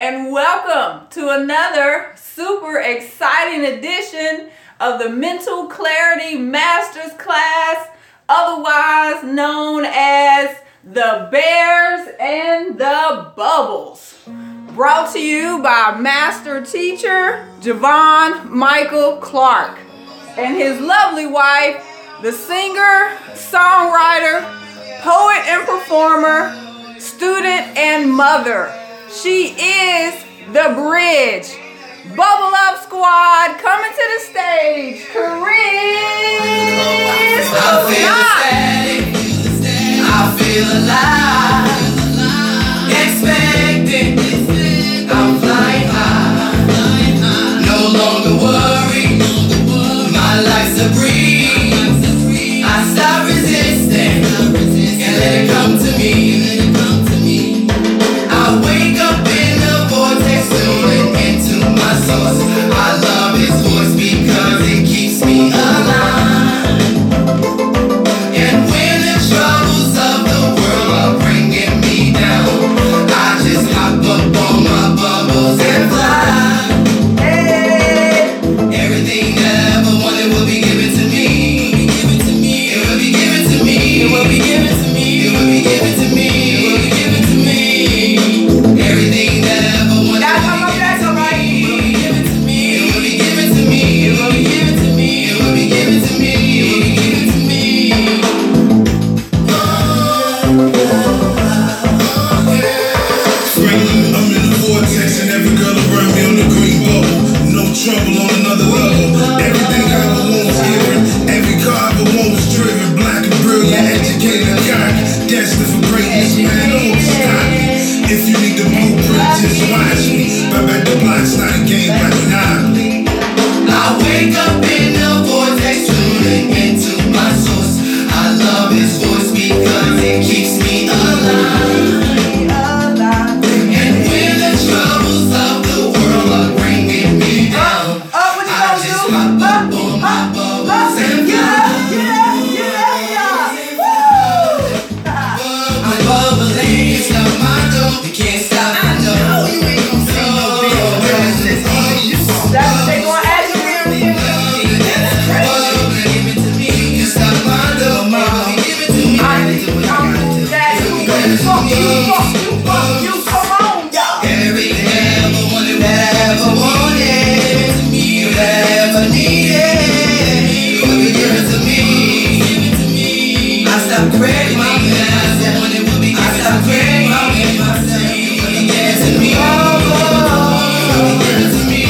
And welcome to another super exciting edition of the Mental Clarity Masters Class, otherwise known as the Bears and the Bubbles. Brought to you by Master Teacher Javon Michael Clark and his lovely wife, the singer, songwriter, poet and performer, student and mother. She is the bridge. Bubble Up Squad, coming to the stage. Chris. I feel ecstatic. I feel alive. Expecting. I'm flying high. No longer worried. My life's a breeze. I stop resisting and let it come to me. I wake up in the vortex, tuning into my source. I love his voice because it keeps me alive. And when the troubles of the world are bringing me down, I just hop up on my bubbles and fly. Hey. Everything that I ever wanted will be given to me. It will be given to me. It will be given to me. It will be given to me. It will be given to me. Everything that I ever wanted will be given to me. It will be given to me. It will be given to me. It will be given to me. It will be given to me. Spring, I'm in the vortex and every girl around me on the green bubble. No trouble on another level. Everything I ever want was given. Every car I ever want was driven. Black and brilliant, educated, God. Destined for greatness, man. No one stop me. If you need the blueprint, just watch me. But back the block's not a game like Monopoly. I wake up in the vortex, tuning into my source. I love his voice because it keeps me alive. And when the troubles of the world are bringing me down, I just pop up on my bubbles and fly. I'm bubbling, it's not my dope, you can't stop me, no. You ain't gon' see no big business. That's what they gonna ask you. You come on, y'all. Everything I ever wanted, that I ever wanted, that I ever needed, will be given to me. I stop craving myself. I stop craving myself. It will be given to me. It will be given to me.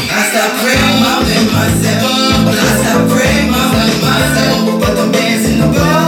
I stop craving myself. I stop craving myself. But the man's in the bubble.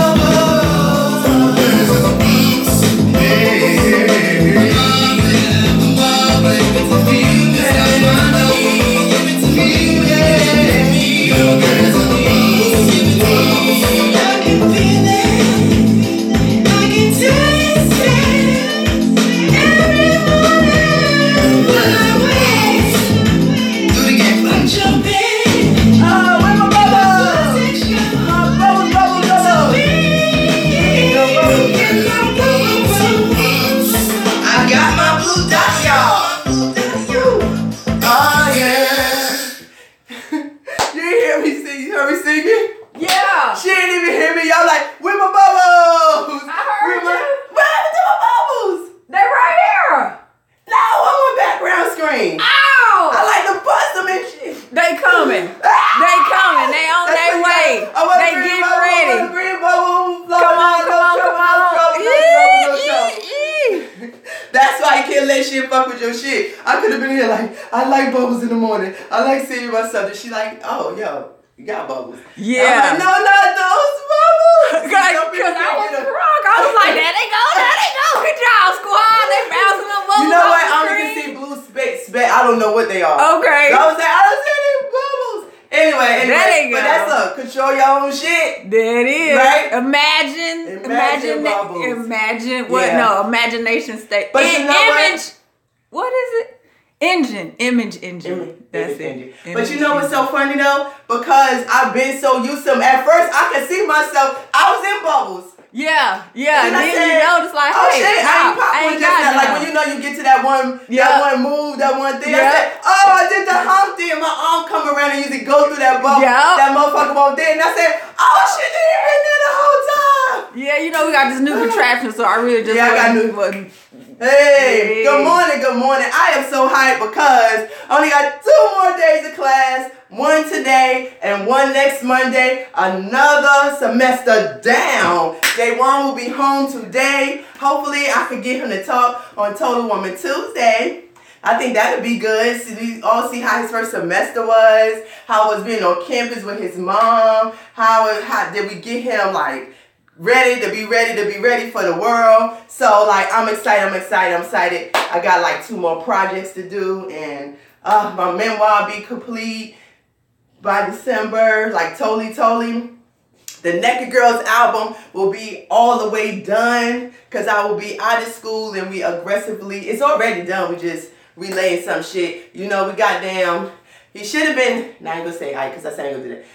I like bubbles in the morning. I like seeing myself. And she like, oh, yo, you got bubbles. Yeah. I'm like, no, not those bubbles. Because I was drunk. I was like, there they go. Good job, squad. They bouncing the bubbles. You know what? I only can see blue specks. I don't know what they are. Okay. So I was like, I don't see any bubbles. Anyway, but that's a control your own shit. There it is. Right? Imagine bubbles. Imagine what? Yeah. No, imagination state. But you know image. What is it? Image engine. That's it. But you know what's so funny though? Because I've been so used to them. At first, I could see myself. I was in bubbles. Yeah. And Then you notice like, oh hey, shit, I ain't popped I one ain't just got now. Like none. when you know you get to that one move, that one thing. I Yeah. said, oh, I did the Humpty, and my arm come around and usually go through that bubble. Yeah. That motherfucker won't there. And I said, oh shit, they ain't been there the whole time. Yeah, you know we got this new contraption, so I really just Yeah, I got new. Hey, good morning, good morning. I am so hyped because I only got 2 more days of class. One today and one next Monday. Another semester down. Day 1 will be home today. Hopefully I can get him to talk on Total Woman Tuesday. I think that would be good. So we all see how his first semester was, how it was being on campus with his mom, how did we get him like ready to be ready for the world. So like I'm excited. I got like 2 more projects to do, and my memoir will be complete by December, like totally. The Naked Girls album will be all the way done because I will be out of school and we aggressively, it's already done, we just relaying some shit. You know, we goddamn, he should have been, now I ain't gonna say I because I said I ain't gonna do that.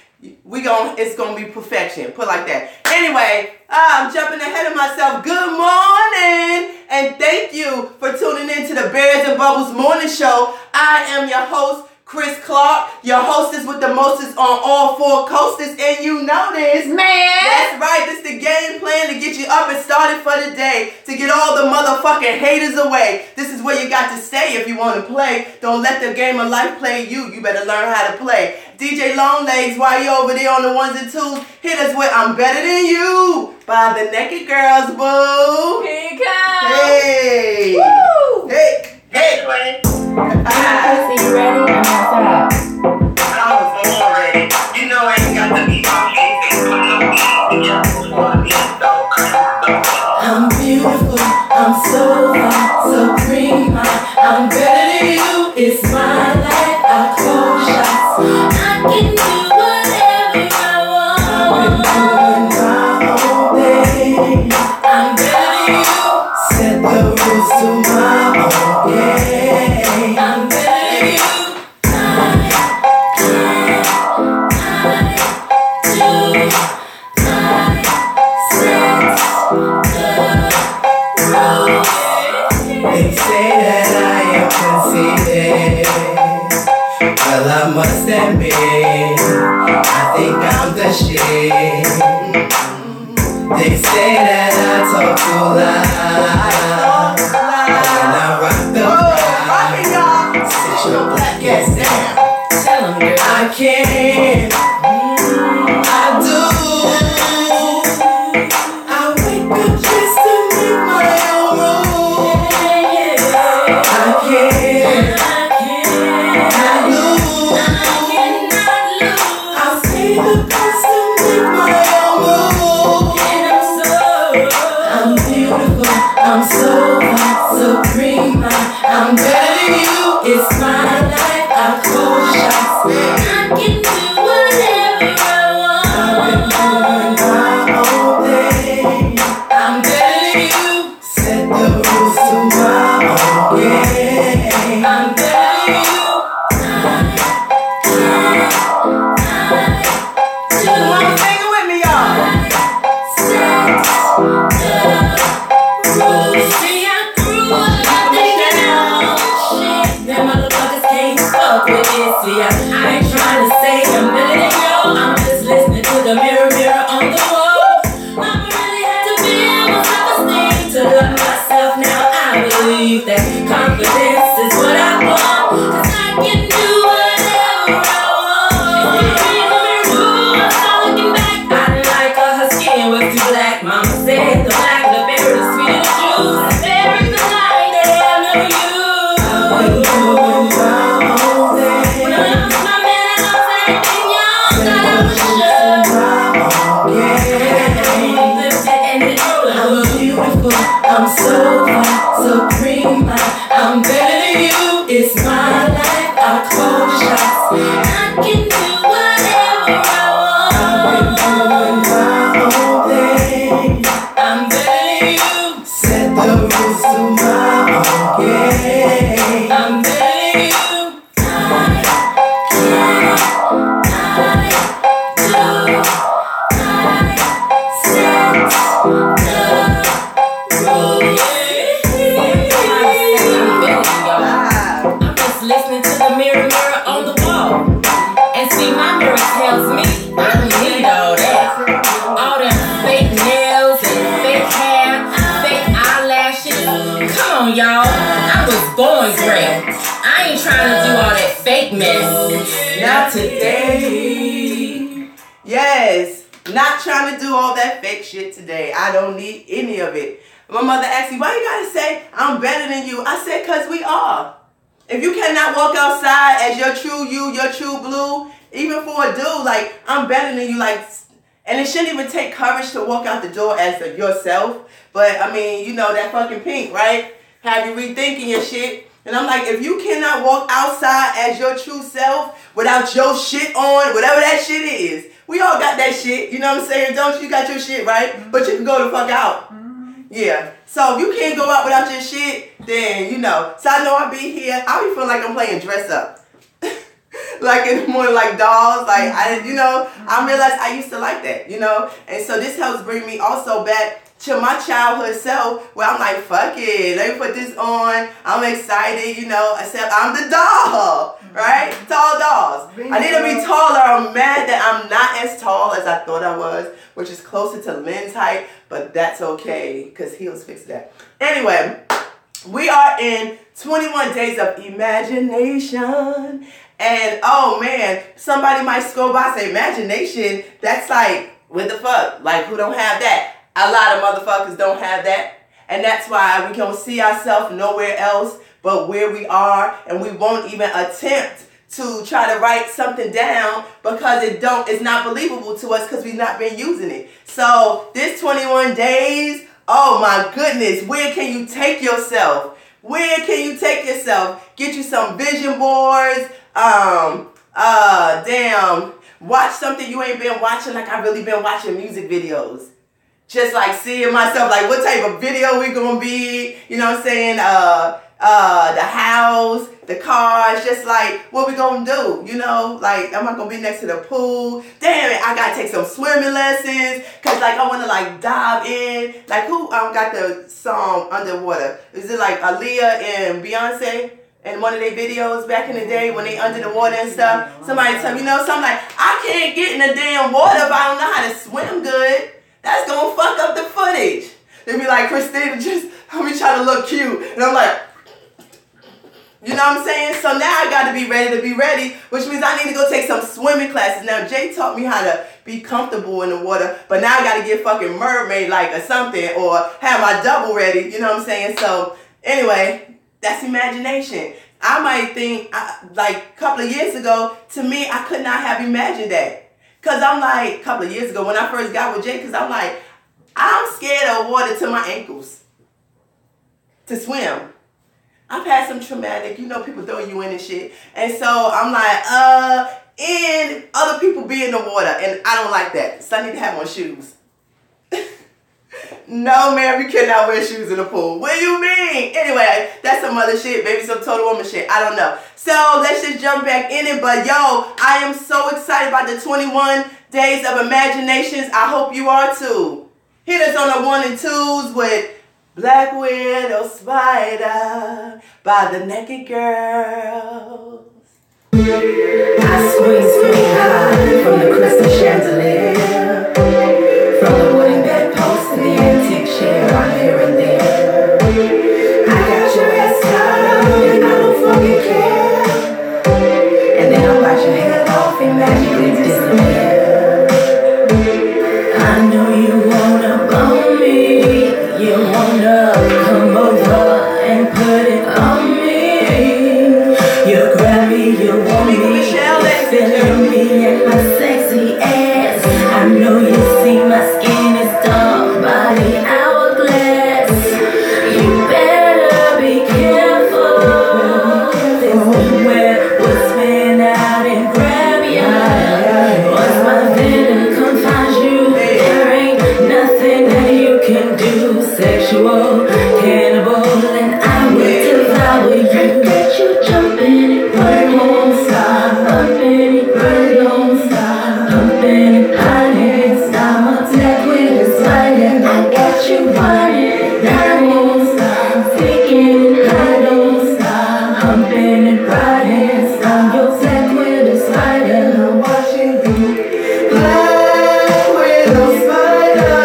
It's gonna be perfection, put like that. Anyway, I'm jumping ahead of myself. Good morning, and thank you for tuning in to the Bears and Bubbles Morning Show. I am your host, Chris Clark, your hostess with the mostest on all 4 coasters, and you know this. Man! That's right, this the game plan to get you up and started for the day, to get all the motherfucking haters away. This is where you got to stay if you want to play. Don't let the game of life play you. You better learn how to play. DJ Longlegs, while you over there on the 1s and 2s, hit us with I'm Better Than You by the Naked Girls, boo. Here you come. Hey. Woo. Hey. Anyway, So you ready? I'm outside. I was born ready. You know I ain't got to be anything but no beat. I'm beautiful, I'm so hot, so prima. I'm better than you, it's my life, I call shots. I can do whatever I want. I've been doing my own thing. I'm better than you, set the rules to my own game. I'm better than you. They say that I am conceited. Well, I must admit, I think I'm the shit. They say that I talk too loud. When I rock the crowd, sit your black ass down. Tell 'em, girl, I can. I do. I wake up just to make my own rules. I can. I lose. I'll say the best to make my own rules. I'm beautiful. I'm so hot, so prima. I'm better than you. It's my life. I call shots. I can do whatever I want. I've been doing my own thing. I'm better than you. Set the rules to my own game. I'm better than you. Come on, sing it with me, y'all. See, I grew up thinking all shit. Them motherfuckers can't fuck with it. See, I ain't trying to say I'm better than you. I'm just listening to the mirror on the wall. Mama really had to build my self-esteem to love myself. Now I believe that confidence is what I want. 'Cause I can do whatever I want. I start looking back. I didn't like her skin was too black. Mama said the black of the berry is sweet as juice. The berries the light they have never used. I've been doing my own thing. When I lost my man, I lost everything young. Thought I was sure. I'm beautiful, I'm so hot, so prima. I'm better than you, it's my life, I I was born great. I ain't trying to do all that fake mess. Not today. Yes, not trying to do all that fake shit today. I don't need any of it. My mother asked me, why you gotta say I'm better than you? I said, cause we are. If you cannot walk outside as your true you, your true blue, even for a dude, like, I'm better than you, like, and it shouldn't even take courage to walk out the door as yourself. But, I mean, you know, that fucking Pink, right? Have you rethinking your shit. And I'm like, if you cannot walk outside as your true self without your shit on, whatever that shit is, we all got that shit, you know what I'm saying? Don't you got your shit, right? But you can go the fuck out. Yeah. So if you can't go out without your shit, then, you know. So I know I'll be here. I'll be feeling like I'm playing dress up. Like in the morning, like dolls. Like, I realized I used to like that, you know. And so this helps bring me also back to my childhood self where I'm like, fuck it. Let me put this on. I'm excited, you know. Except I'm the doll, right? Tall dolls. I need to be taller. I'm mad that I'm not as tall as I thought I was, which is closer to Lynn's height. But that's okay, because he'll fix that. Anyway, we are in 21 days of imagination. And, oh, man, somebody might scroll by and say, imagination, that's like, what the fuck? Like, who don't have that? A lot of motherfuckers don't have that. And that's why we don't see ourselves nowhere else but where we are. And we won't even attempt to try to write something down because it's not believable to us because we've not been using it. So this 21 days, oh my goodness, where can you take yourself? Where can you take yourself? Get you some vision boards. Watch something you ain't been watching, like I've really been watching music videos. Just like seeing myself, like what type of video we gonna be, you know what I'm saying? The house, the cars, just like what we gonna do, you know? Like, am I gonna be next to the pool? Damn it, I gotta take some swimming lessons, cause like I wanna like dive in. Like who got the song Underwater? Is it like Aaliyah and Beyonce? In one of their videos back in the day when they under the water and stuff, somebody tell me, you know, something like, I can't get in the damn water if I don't know how to swim good. That's gonna fuck up the footage. They be like, Christina, just let me try to look cute. And I'm like, you know what I'm saying? So now I gotta be ready to be ready, which means I need to go take some swimming classes. Now Jay taught me how to be comfortable in the water, but now I gotta get fucking mermaid like or something, or have my double ready, you know what I'm saying? So anyway, that's imagination. I might think, like a couple of years ago, to me, I could not have imagined that. Because I'm like, a couple of years ago, when I first got with Jay, because I'm like, I'm scared of water to my ankles to swim. I've had some traumatic, you know, people throw you in and shit. And so I'm like, and other people be in the water, and I don't like that. So I need to have on shoes. No, ma'am, you cannot wear shoes in the pool. What do you mean? Anyway, that's some other shit, maybe some total woman shit. I don't know. So let's just jump back in it. But yo, I am so excited about the 21 days of imaginations. I hope you are too. Hit us on the 1 and 2s with Black Widow Spider by the Naked Girls. I swing high from the crystal chandelier, from the wooden bedpost to the antique chair, I'm here and there. I got your ass tied up and I don't fucking care. And then I'll bite your head off and magically disappear. I know you wanna bone me, you wanna come over and put it on me. You grab me, you want me, feeling me and my sexy ass. I know you see my skin is dark, body hourglass. You better be careful. This is where we'll spin out and grab ya. Once my venom come find you, there ain't nothing that you can do. Sexual cannibal, and I will devour you. Get you jumping and burn, don't stop. Bumping and burn, don't stop. Pumping and hiding, stop. My neck with a spider. I got you running, I won't stop. Thinking and I don't stop. Humping and riding, stop. Your neck with a spider. I'm watching you. Black Widow Spider.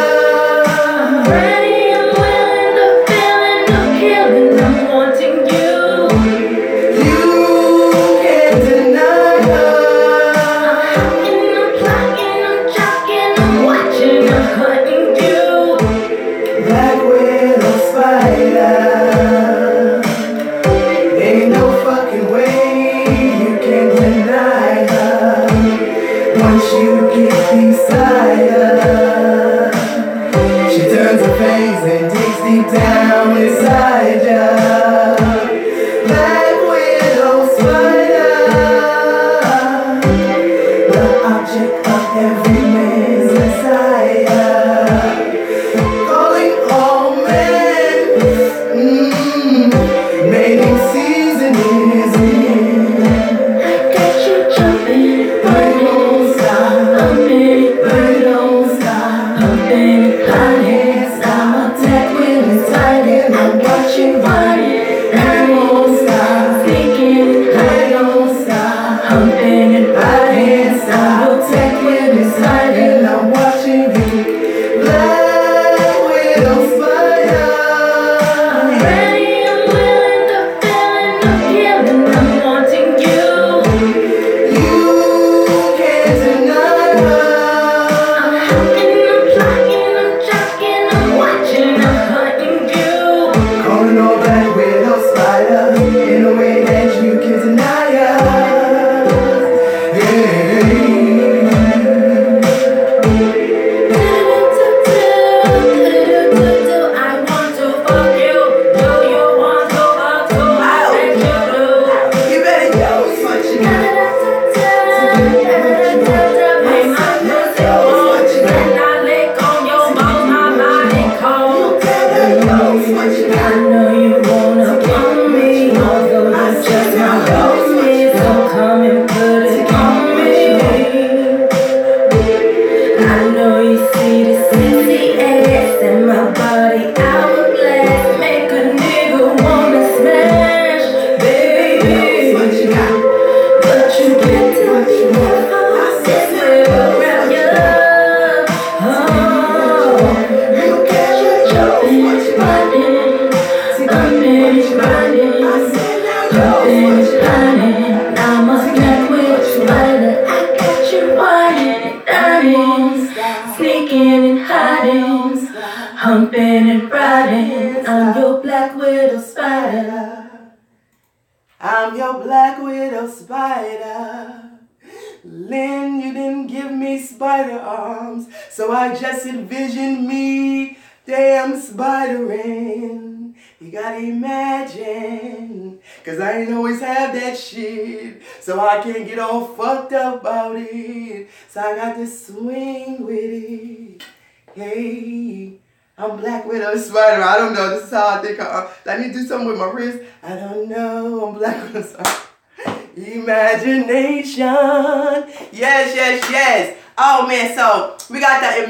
I'm ready, I'm willing, the feeling of killing. I'm wanting you. and shining. I'm a black widow spider. I got you whining and dining, sneaking and hiding, humping and riding. I'm your black widow spider. I'm your black widow spider. Lynn, you didn't give me spider arms, so I just envisioned me damn spidering. You gotta imagine, cause I ain't always have that shit, so I can't get all fucked up about it. So I got to swing with it. Hey, I'm Black Widow Spider. I don't know, this is how I think I need to do something with my wrist. I don't know, I'm Black Widow Spider. Imagination. Yes, yes, yes. Oh man, so we got the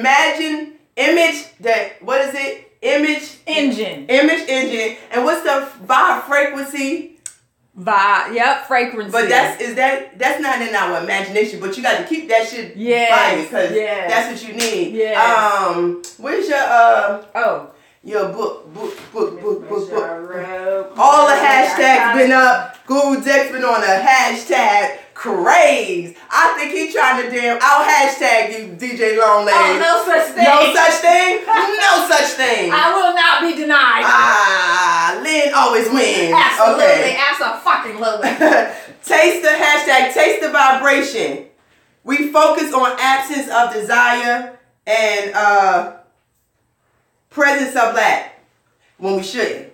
what is it? Image engine. And what's the vibe frequency? Yep, frequency. But that's not in our imagination, but you got to keep that shit vibing, because that's what you need. Yes. Where's your book. All the hashtags been up. Guru Dex been on a hashtag craze. I think he trying to damn out hashtag you, DJ Longlegs. Oh, no such thing. No such thing? No such thing. I will not be denied. Lynn always wins. Absolutely, Okay. absolutely. Taste the vibration. We focus on absence of desire and presence of lack when we shouldn't.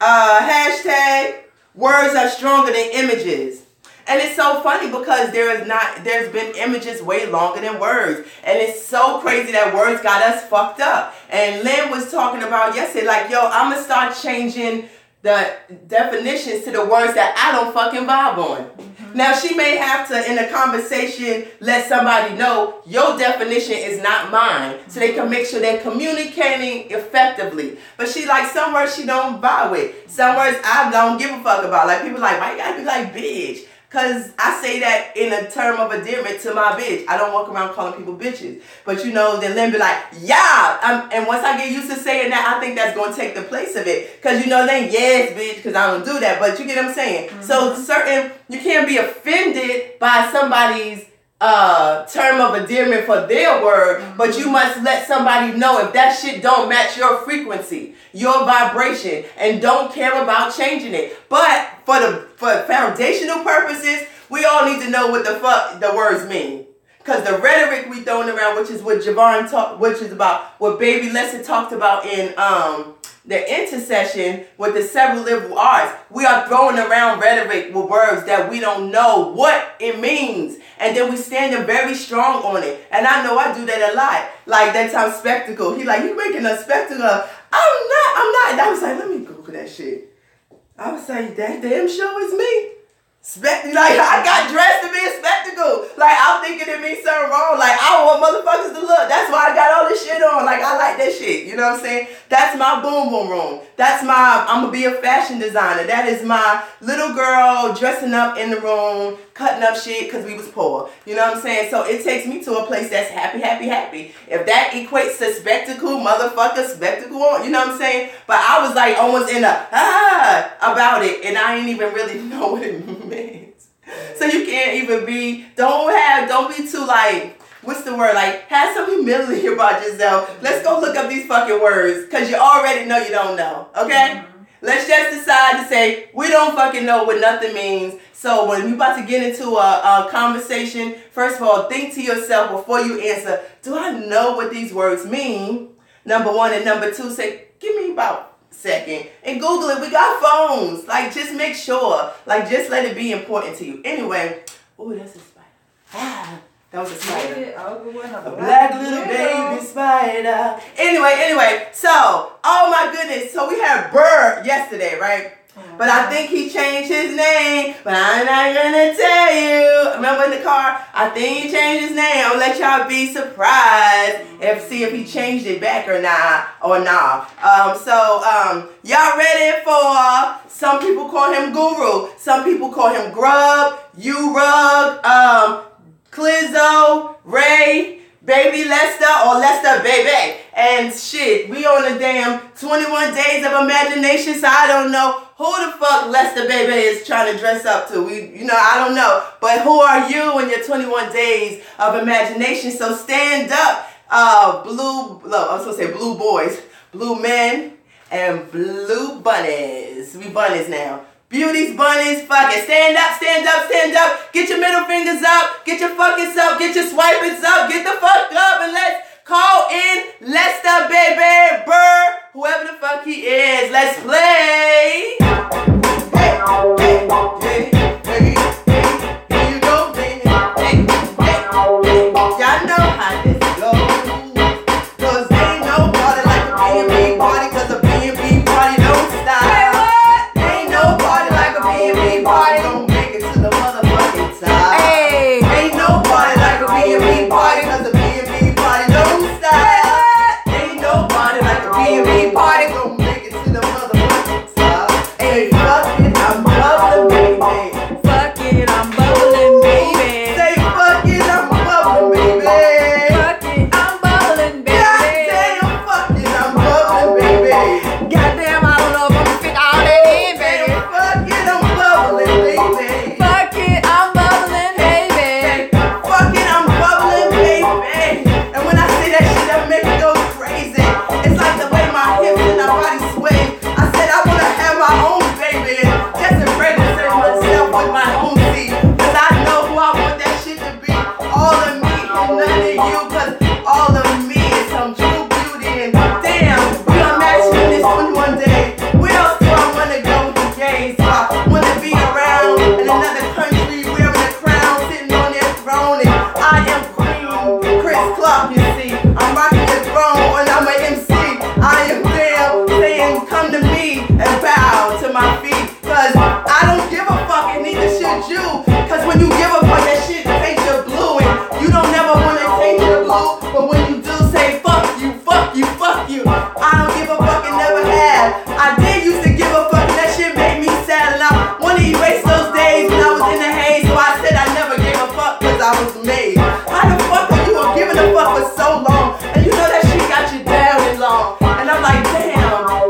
Hashtag words are stronger than images. And it's so funny because there's been images way longer than words. And it's so crazy that words got us fucked up. And Lynn was talking about yesterday, like, yo, I'm going to start changing the definitions to the words that I don't fucking vibe on. Now, she may have to, in a conversation, let somebody know your definition is not mine, so they can make sure they're communicating effectively. But she like some words she don't vibe with. Some words I don't give a fuck about. Like, people like, why you gotta be like bitch? Because I say that in a term of endearment to my bitch. I don't walk around calling people bitches. But you know, then Lynn be like, yeah. And once I get used to saying that, I think that's going to take the place of it. Because you know, then yes, bitch, because I don't do that. But you get what I'm saying? So you can't be offended by somebody's term of endearment for their word, but you must let somebody know if that shit don't match your frequency, your vibration, and don't care about changing it. But for foundational purposes, we all need to know what the fuck the words mean. Because the rhetoric we throwing around, which is what Javon talked, which is about what Baby Lesson talked about in the intercession with the several liberal arts, we are throwing around rhetoric with words that we don't know what it means. And then we standing very strong on it. And I know I do that a lot. Like that time spectacle. He like, you making a spectacle. I'm not. And I was like, let me Google that shit. I was like, that damn show is me. Like, I got dressed to be a spectacle. Like, I'm thinking it means something wrong. Like, I want motherfuckers to look. That's why I got all this shit on. Like, I like that shit. You know what I'm saying? That's my boom boom room. That's I'm going to be a fashion designer. That is my little girl dressing up in the room, cutting up shit because we was poor. You know what I'm saying? So it takes me to a place that's happy, happy, happy. If that equates to spectacle, motherfucker, spectacle on, you know what I'm saying? But I was like almost in about it, and I ain't even really know what it means. So you can't even be, don't be too like, what's the word? Like, have some humility about yourself. Let's go look up these fucking words, because you already know you don't know, okay? Let's just decide to say, we don't fucking know what nothing means. So when you're about to get into a conversation, first of all, think to yourself before you answer, do I know what these words mean? Number one. And number two, say, give me about a second. And Google it. We got phones. Like, just make sure. Like, just let it be important to you. Anyway. Oh, that's a spider. That was a spider. A black little baby spider. Anyway. So, oh my goodness. So we had Bird yesterday, right? But I think he changed his name. But I'm not going to tell you. Remember in the car? I think he changed his name. I'll let y'all be surprised. See if he changed it back or not. Y'all ready for, some people call him Guru. Some people call him Grub, U-Rug, Clizzo, Ray, Baby Lester or Lester Baby. And shit, we on a damn 21 days of imagination, so I don't know who the fuck Lester Baby is trying to dress up to. I don't know. But who are you in your 21 days of imagination? So stand up, blue boys, blue men, and blue bunnies. We bunnies now. Beauties, bunnies, fuck it. Stand up, stand up, stand up. Get your middle fingers up. Get your fuckings up. Get your swipings up. Get the fuck up and let's call in Lester Baby Burr, whoever the fuck he is. Let's play. Hey, hey, hey, hey, hey. Here you go, baby. Hey, hey, hey. Y'all know how this goes. Cause ain't no party like a B&B party. Cause a B&B party don't stop. Party don't make it to the motherfucking top. Hey. Ain't no party like a B&B party, cause a B&B party don't stop. Ain't no party like a B&B party, don't make it to the motherfucking top. Hey, fuck it, I'm bubbling, baby. Fuck it, I'm bubbling, baby. Say fuck it, I'm bubbling, baby. Fuck it, I'm bubbling, baby. Goddamn, fuck it, I'm bubbling, baby. Goddamn, I don't know if I'm gonna fit all that in, baby. Fuck it, I'm bubbling, baby. Fuck it, I'm bubbling, baby. Fuck it, I'm bubbling, baby. And when I say that shit, that make me go crazy. It's like the way my hips and my body sway. I said I wanna have my own baby. Just impregnate myself with my own seed. Cause I know who I want that shit to be. All of me and none of you. Cause all of me is some true beauty. And damn, we are matching this 21 days. Where else do I wanna go to gaze? So I wanna be around in another country wearing a crown, sitting on their throne. And I am Queen Chris Clark, you see. I'm rocking the throne and I'm an MC. I am damn saying come to me and bow to my feet. Cause I don't give a fuck and neither should you. Cause when you give a fuck that shit takes your blue. And you don't never wanna take your blue. But when you do say fuck you, fuck you, fuck you. I don't give a fuck and never have. I did used to give a fuck and that shit made me sad. And I wanna erase those days when I was in the haze. So I said I never gave a fuck cause I was made. How the fuck are you giving a fuck for so long? And you know that shit got you down and long. And I'm like, damn,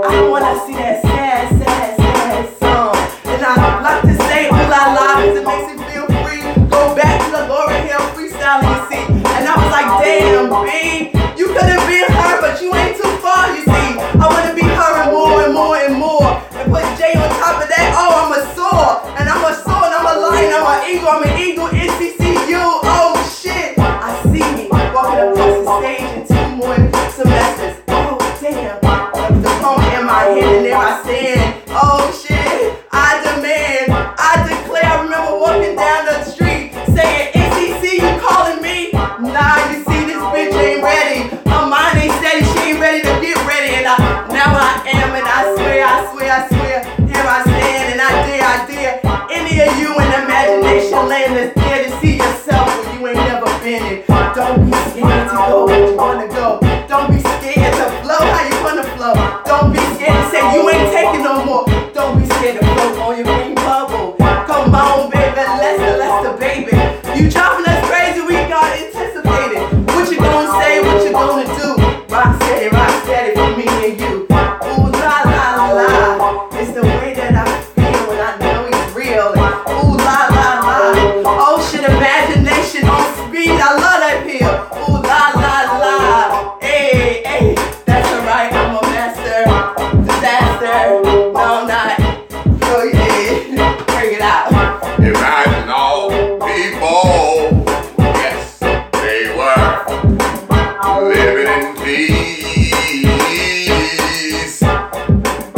I don't wanna see that sad, sad, sad song. And I like to say ooh la la cause it makes me feel free. Go back to the Lauryn Hill freestyling, you see. And I was like, damn, B, you could have been her, but you ain't too far, you see. I wanna be her and more and more and more. And put J on top of that, oh, I'm a soar. And I'm a soar and I'm a lion, I'm an eagle, NCCU, oh shit. I see me walking across the stage in 2 more semesters. Oh damn, the phone in my hand and there I stand. Oh shit, I demand, I declare. I remember walking down the street saying, NCC, you calling me? Nah, you see this bitch ain't ready. Her mind ain't steady, she ain't ready to get ready. And now I am, and I swear, here I stand, and I dare. Any of you in imagination land that's there to see yourself when you ain't never been it. Don't be scared to go where you wanna go. Don't be scared to flow how you wanna flow. Don't be scared to say you ain't taking no more. Don't be scared to float on your green bubble. Come on, baby, Lester, baby. You dropping us crazy, we got anticipated. What you gonna say, what you gonna do? Rock steady for me and you. Ooh la la la, it's the way that I feel when I know it's real. Ooh la la la, oh shit, imagination on speed, I love that pill. Ooh la la la, hey, that's alright, I'm a master, disaster. No, I'm not. Go ahead, bring it out. Imagine all people, yes, they were living in peace.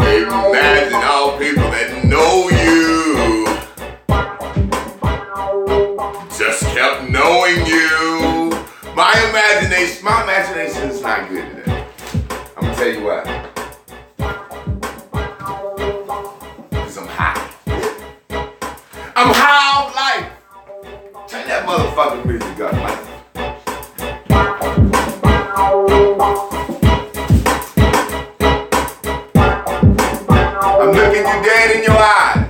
Imagine all people that know you just kept knowing you. My imagination is not good today. I'm gonna tell you why. Because I'm high. I'm high off life. Turn that motherfucking music up, man. I'm looking you dead in your eyes.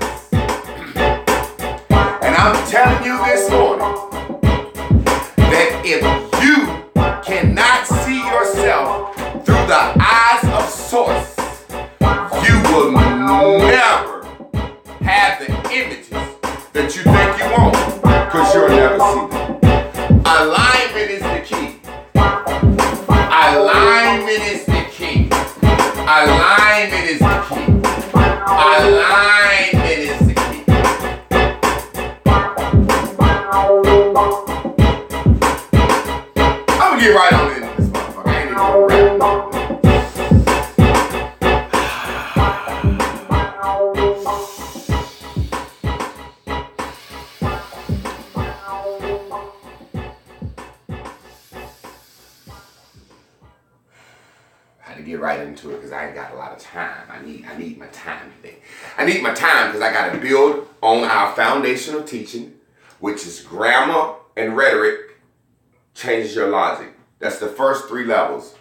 And I'm telling you this morning that if you images that you think you want, because you'll never see them. Alignment is the key. Alignment is the key. Alignment is the key. Alignment is the key. I'm gonna get right on into this motherfucker. I ain't even gonna rap. Get right into it because I ain't got a lot of time. I need my time today. I need my time because I got to build on our foundational teaching, which is grammar and rhetoric changes your logic. That's the first 3 levels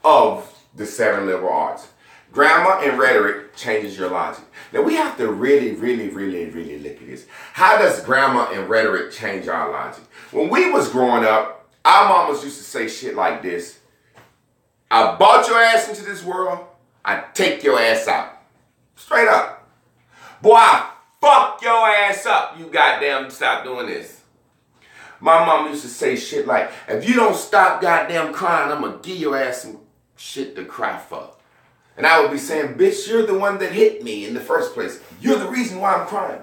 of the 7 liberal arts. Grammar and rhetoric changes your logic. Now we have to really look at this. How does grammar and rhetoric change our logic? When we was growing up, our mamas used to say shit like this. I brought your ass into this world, I take your ass out. Straight up. Boy, I fuck your ass up. You goddamn stop doing this. My mom used to say shit like, if you don't stop goddamn crying, I'm gonna give your ass some shit to cry for. And I would be saying, bitch, you're the one that hit me in the first place. You're the reason why I'm crying.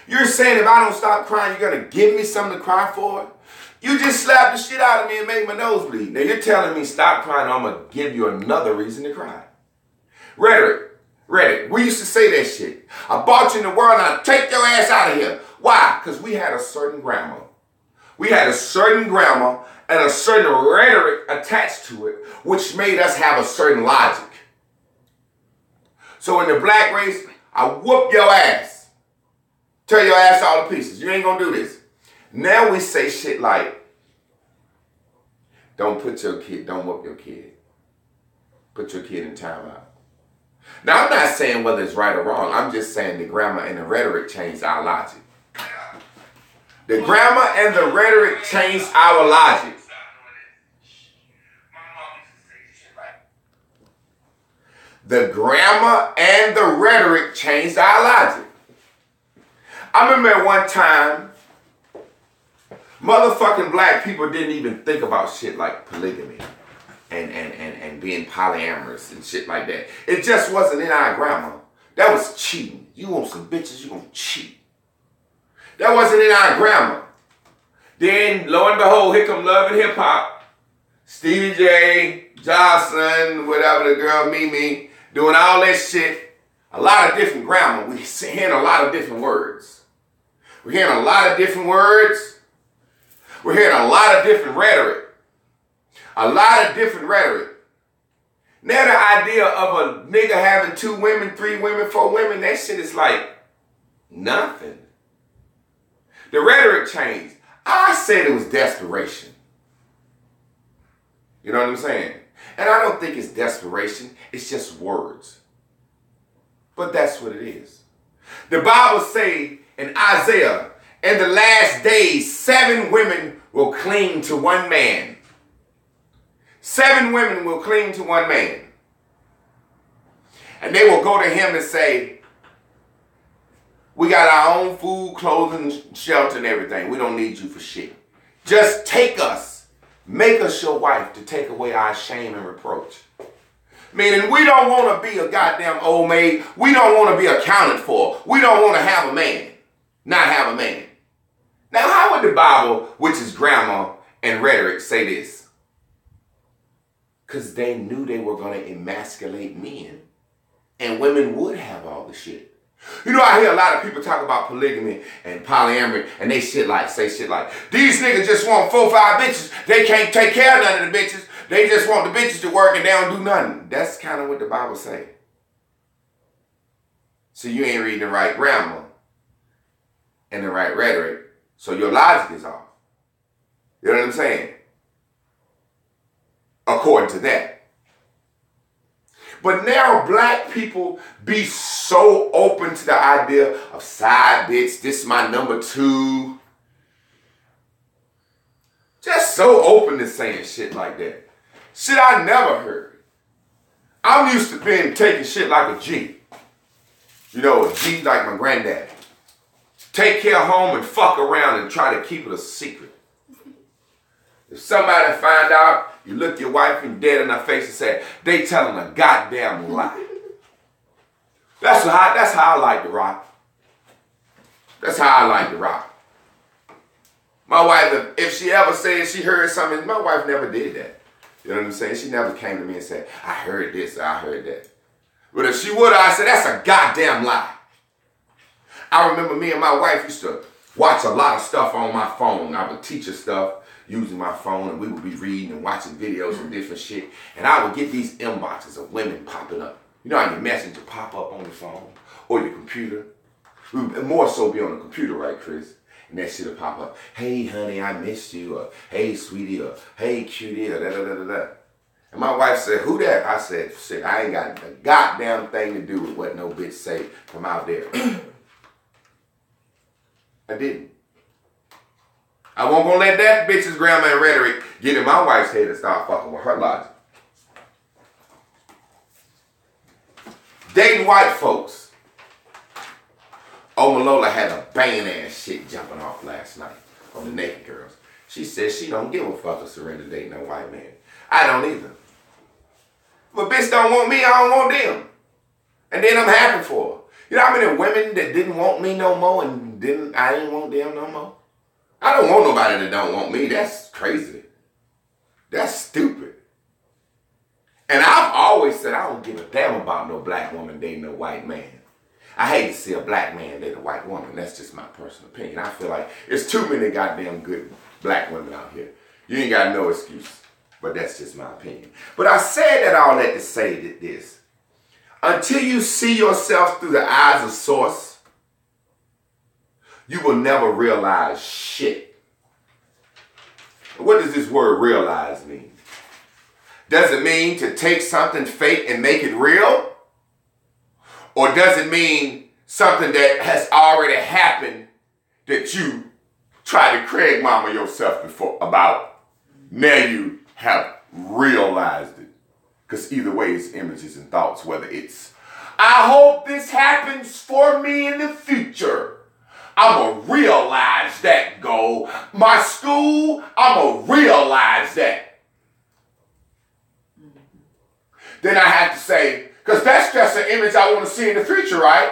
You're saying if I don't stop crying, you're gonna give me something to cry for? You just slapped the shit out of me and made my nose bleed. Now you're telling me stop crying, I'm going to give you another reason to cry. Rhetoric. We used to say that shit. I brought you in the world and I'll take your ass out of here. Why? Because we had a certain grammar. We had a certain grammar and a certain rhetoric attached to it, which made us have a certain logic. So in the black race, I whoop your ass. Tear your ass all to pieces. You ain't going to do this. Now we say shit like, don't whoop your kid. Put your kid in timeout. Now I'm not saying whether it's right or wrong. I'm just saying the grammar and the rhetoric changed our logic. The grammar and the rhetoric changed our logic. The grammar and the rhetoric changed our logic. I remember one time, motherfucking black people didn't even think about shit like polygamy and being polyamorous and shit like that. It just wasn't in our grammar. That was cheating. You want some bitches, you gonna cheat. That wasn't in our grammar. Then, lo and behold, here come Love and Hip Hop. Stevie J, Jocelyn, whatever the girl, Mimi, doing all that shit. A lot of different grammar. We're hearing a lot of different words. We're hearing a lot of different words. We're hearing a lot of different rhetoric. A lot of different rhetoric. Now the idea of a nigga having 2 women, 3 women, 4 women, that shit is like nothing. The rhetoric changed. I said it was desperation. You know what I'm saying? And I don't think it's desperation. It's just words. But that's what it is. The Bible say in Isaiah, in the last days, 7 women will cling to one man. 7 women will cling to one man. And they will go to him and say, we got our own food, clothing, shelter, and everything. We don't need you for shit. Just take us. Make us your wife to take away our shame and reproach. Meaning we don't want to be a goddamn old maid. We don't want to be accounted for. We don't want to have a man. Not have a man. Now, how would the Bible, which is grammar and rhetoric, say this? Because they knew they were going to emasculate men. And women would have all the shit. You know, I hear a lot of people talk about polygamy and polyamory, and they say shit like, these niggas just want 4 or 5 bitches. They can't take care of none of the bitches. They just want the bitches to work and they don't do nothing. That's kind of what the Bible say. So you ain't reading the right grammar and the right rhetoric, so your logic is off. You know what I'm saying? According to that. But now black people be so open to the idea of side bitch, this is my number 2. Just so open to saying shit like that. Shit I never heard. I'm used to being taking shit like a G. You know, a G like my granddaddy. take care of home and fuck around and try to keep it a secret. If somebody find out, you look your wife and dead in her face and say, they telling a goddamn lie. That's how I like to rock. That's how I like to rock. My wife, if she ever said she heard something, my wife never did that. You know what I'm saying? She never came to me and said, I heard this, I heard that. But if she would, I said, that's a goddamn lie. I remember me and my wife used to watch a lot of stuff on my phone. I would teach her stuff using my phone, and we would be reading and watching videos and different shit. And I would get these inboxes of women popping up. You know how your messenger pop up on your phone or your computer? We would more so be on the computer, right, Chris? And that shit'll pop up. Hey, honey, I missed you. Or, hey, sweetie. Or, hey, cutie. Or, da-da-da-da-da. And my wife said, who that? I said, shit, I ain't got a goddamn thing to do with what no bitch say from out there. I didn't. I won't gonna let that bitch's grammar and rhetoric get in my wife's head and start fucking with her logic. Dating white folks. Omalola had a banging ass shit jumping off last night on the Naked Girls. She said she don't give a fuck if Surrender dating a white man. I don't either. But bitch don't want me, I don't want them. And then I'm happy for her. You know how many women that didn't want me no more and I didn't want them no more? I don't want nobody that don't want me. That's crazy. That's stupid. And I've always said I don't give a damn about no black woman dating a white man. I hate to see a black man date a white woman. That's just my personal opinion. I feel like there's too many goddamn good black women out here. You ain't got no excuse. But that's just my opinion. But I said that all that to say that this. Until you see yourself through the eyes of Source, you will never realize shit. What does this word realize mean? Does it mean to take something fake and make it real? Or does it mean something that has already happened that you tried to Craig Mama yourself before about? Now you have realized it. Because either way, it's images and thoughts, whether it's, I hope this happens for me in the future. I'm going to realize that goal. My school, I'm going to realize that. Then I have to say, because that's just an image I want to see in the future, right?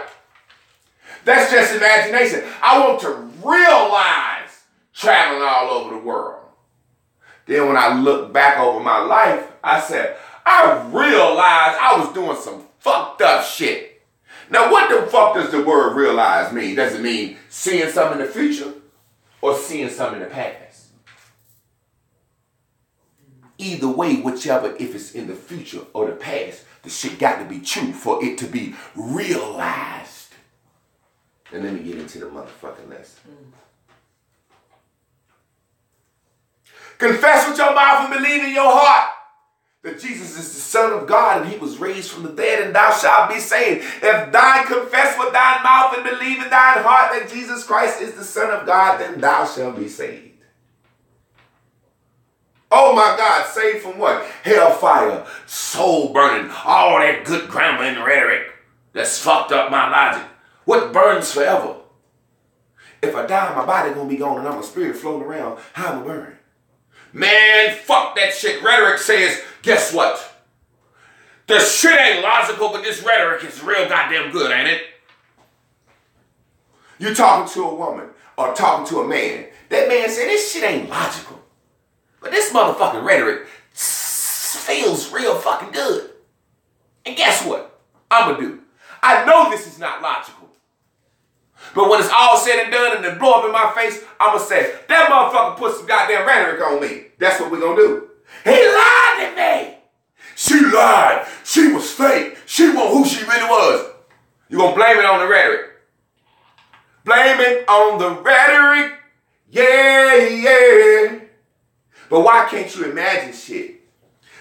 That's just imagination. I want to realize traveling all over the world. Then when I look back over my life, I said, I realized I was doing some fucked up shit. Now, what the fuck does the word realize mean? Does it mean seeing something in the future or seeing something in the past? Either way, whichever, if it's in the future or the past, the shit got to be true for it to be realized. And let me get into the motherfucking lesson. Confess with your mouth and believe in your heart that Jesus is the Son of God and he was raised from the dead, and thou shalt be saved. If thou confess with thine mouth and believe in thine heart that Jesus Christ is the Son of God, then thou shalt be saved. Oh my God, saved from what? Hellfire, soul burning, all that good grammar and rhetoric that's fucked up my logic. What burns forever? If I die, my body gonna be gone and I'm a spirit floating around, how am I burn? Man, fuck that shit. Rhetoric says, guess what? The shit ain't logical, but this rhetoric is real goddamn good, ain't it? You talking to a woman or talking to a man. That man said, this shit ain't logical. But this motherfucking rhetoric feels real fucking good. And guess what I'm gonna do? I know this is not logical. But when it's all said and done and it blow up in my face, I'm going to say, that motherfucker put some goddamn rhetoric on me. That's what we're going to do. He lied to me. She lied. She was fake. She wasn't who she really was. You're going to blame it on the rhetoric. Blame it on the rhetoric. Yeah, yeah. But why can't you imagine shit?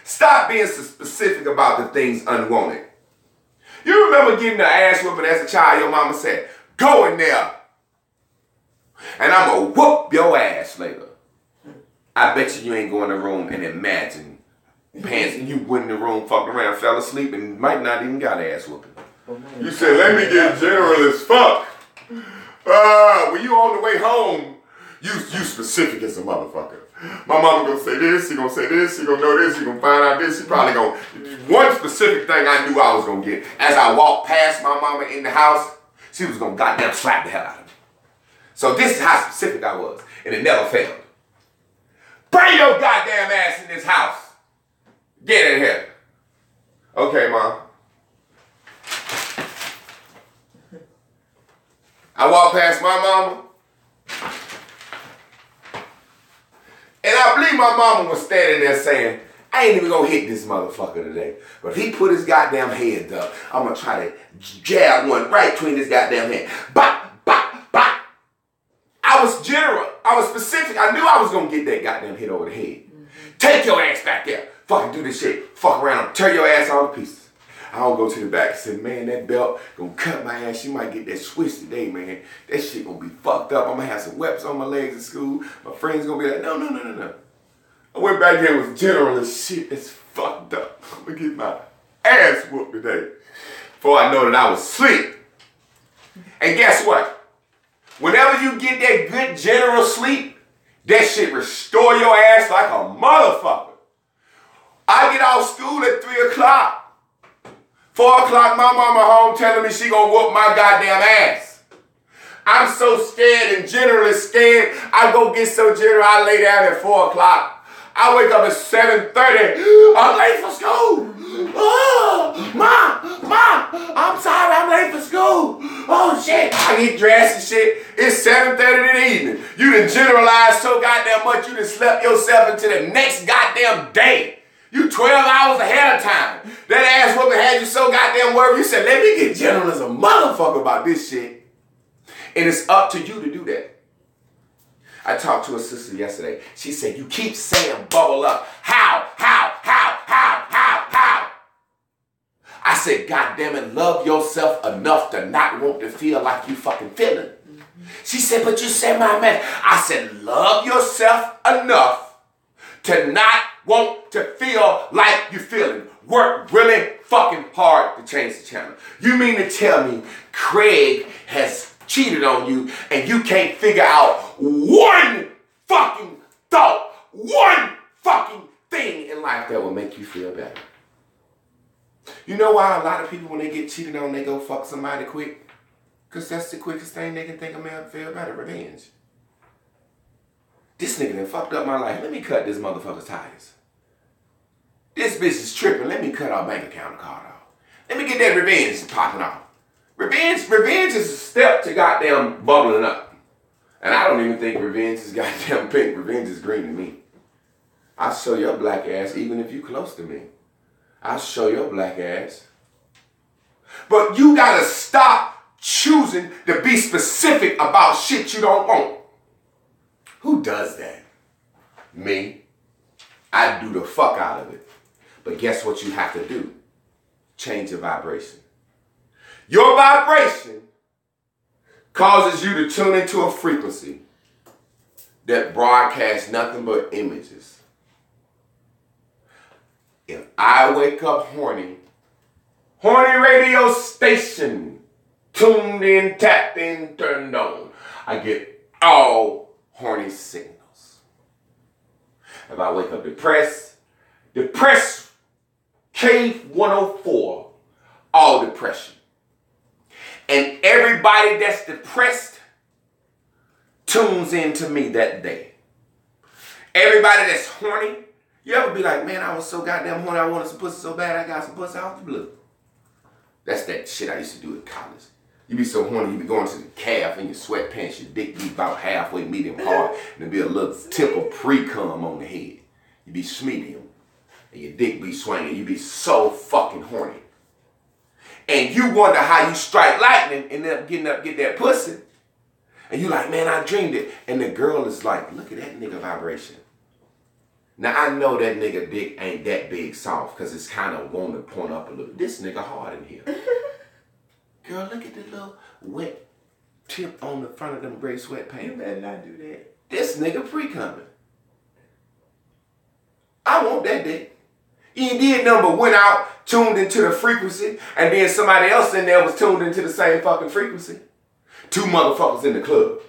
Stop being so specific about the things unwanted. You remember getting the ass whooping as a child? Your mama said, go in there, and I'm going to whoop your ass later. I bet you ain't going in the room and imagine pants, and you went in the room, fucked around, fell asleep, and might not even got ass whooping. You said, let me get general as fuck. When you on the way home, you specific as a motherfucker. My mama gonna say this, she gonna say this, she gonna know this, she gonna find out this, she probably gonna... One specific thing I knew I was gonna get. As I walked past my mama in the house, she was gonna goddamn slap the hell out of me. So this is how specific I was, and it never failed. Bring your goddamn ass in this house. Get in here. Okay, Mom. I walked past my mama, and I believe my mama was standing there saying, I ain't even gonna hit this motherfucker today. But if he put his goddamn head up, I'm gonna try to jab one right between his goddamn head. Bop, bop, bop. I was general. I was specific. I knew I was gonna get that goddamn hit over the head. Take your ass back there. Fucking do this shit. Fuck around. Tear your ass all to pieces. I don't go to the back and say, man, that belt gonna cut my ass. She might get that switch today, man. That shit gonna be fucked up. I'm gonna have some webs on my legs at school. My friends gonna be like, no. I went back there and was general as shit. It's fucked up. I'm gonna get my ass whooped today. Before I know that I was asleep. And guess what? Whenever you get that good general sleep, that shit restore your ass like a motherfucker. I get out of school at 3 o'clock. 4 o'clock, my mama home telling me she gonna whoop my goddamn ass. I'm so scared and generally scared. I go get so general, I lay down at 4 o'clock. I wake up at 7:30. I'm late for school. Oh, Mom, I'm sorry, I'm late for school. Oh shit, I get dressed and shit. It's 7:30 in the evening. You done generalized so goddamn much, you done slept yourself into the next goddamn day. You 12 hours ahead of time. That ass whooping had you so goddamn worried. You said, let me get general as a motherfucker about this shit. And it's up to you to do that. I talked to a sister yesterday. She said, you keep saying bubble up. How? I said, God damn it, love yourself enough to not want to feel like you fucking feeling. She said, but you said my man. I said, love yourself enough to not want to feel like you're feeling. Work really fucking hard to change the channel. You mean to tell me Craig has cheated on you and you can't figure out one fucking thought, one fucking thing in life that will make you feel better? You know why a lot of people, when they get cheated on, they go fuck somebody quick? Because that's the quickest thing they can think of, man, feel better, revenge. This nigga done fucked up my life. Let me cut this motherfucker's tires. This bitch is tripping. Let me cut our bank account card off. Let me get that revenge popping off. Revenge is a step to goddamn bubbling up. And I don't even think revenge is goddamn pink. Revenge is green to me. I'll show your black ass even if you close to me. I'll show your black ass. But you gotta stop choosing to be specific about shit you don't want. Who does that? Me. I do the fuck out of it. But guess what you have to do? Change your vibration. Your vibration causes you to tune into a frequency that broadcasts nothing but images. If I wake up horny radio station, tuned in, tapped in, turned on, I get all horny signals. If I wake up depressed, Cave 104, all depression. And everybody that's depressed tunes into me that day. Everybody that's horny, you ever be like, man, I was so goddamn horny, I wanted some pussy so bad, I got some pussy out the blue. That's that shit I used to do in college. You be so horny, you be going to the calf in your sweatpants, your dick be about halfway medium hard, and there be a little tip of pre-cum on the head. You be medium, and your dick be swinging. You be so fucking horny. And you wonder how you strike lightning and end up get that pussy. And you like, man, I dreamed it. And the girl is like, look at that nigga vibration. Now, I know that nigga dick ain't that big soft because it's kind of wanting to point up a little. This nigga hard in here. Girl, look at the little wet tip on the front of them gray sweatpants. You better not do that. This nigga pre-coming. I want that dick. You did number went out, tuned into the frequency, and then somebody else in there was tuned into the same fucking frequency. Two motherfuckers in the club.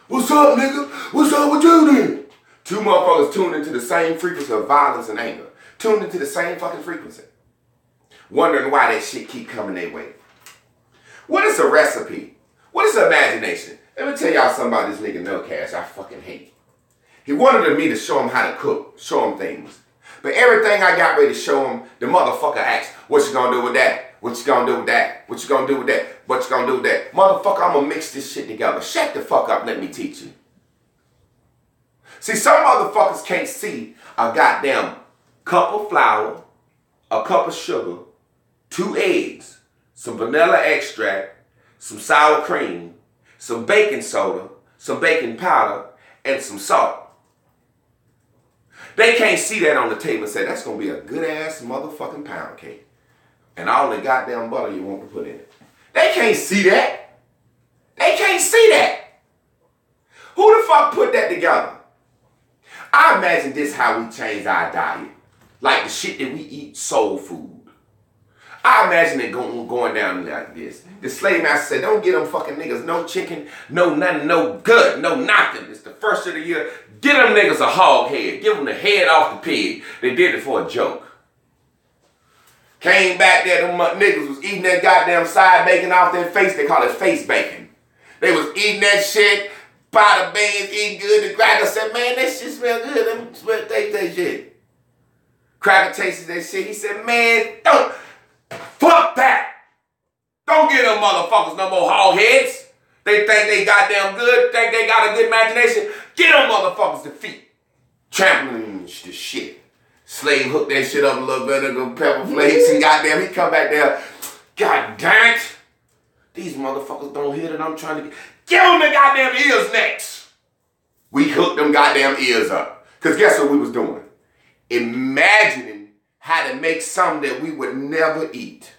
What's up, nigga? What's up with you then? Two motherfuckers tuned into the same frequency of violence and anger. Tuned into the same fucking frequency. Wondering why that shit keep coming their way. What is a recipe? What is imagination? Let me tell y'all something about this nigga No Cash I fucking hate. He wanted me to show him how to cook, show him things. But everything I got ready to show him, the motherfucker asked, what you gonna do with that? What you gonna do with that? What you gonna do with that? What you gonna do with that? Motherfucker, I'm gonna mix this shit together. Shut the fuck up, let me teach you. See, some motherfuckers can't see a goddamn cup of flour, a cup of sugar, 2 eggs, some vanilla extract, some sour cream, some baking soda, some baking powder, and some salt. They can't see that on the table and say, that's going to be a good-ass motherfucking pound cake. And all the goddamn butter you want to put in it. They can't see that. They can't see that. Who the fuck put that together? I imagine this how we change our diet. Like the shit that we eat, soul food. I imagine it going down like this. The slave master said, don't get them fucking niggas no chicken, no nothing, no good, no nothing. It's the first of the year. Get them niggas a hog head. Give them the head off the pig. They did it for a joke. Came back there, them niggas was eating that goddamn side bacon off their face. They call it face bacon. They was eating that shit, powder beans, eating good. The cracker said, man, that shit smell good. Let me smell, taste that shit. Cracker tasted that shit. He said, man, don't, fuck that. Don't get them motherfuckers no more hog heads. They think they goddamn good, think they got a good imagination. Get them motherfuckers to feet. Trampling the shit. Slave hooked that shit up a little vinegar, pepper flakes, and goddamn, he come back there. God damn it. These motherfuckers don't hear that I'm trying to give them the goddamn ears next. We hooked them goddamn ears up. Because guess what we was doing? Imagining how to make something that we would never eat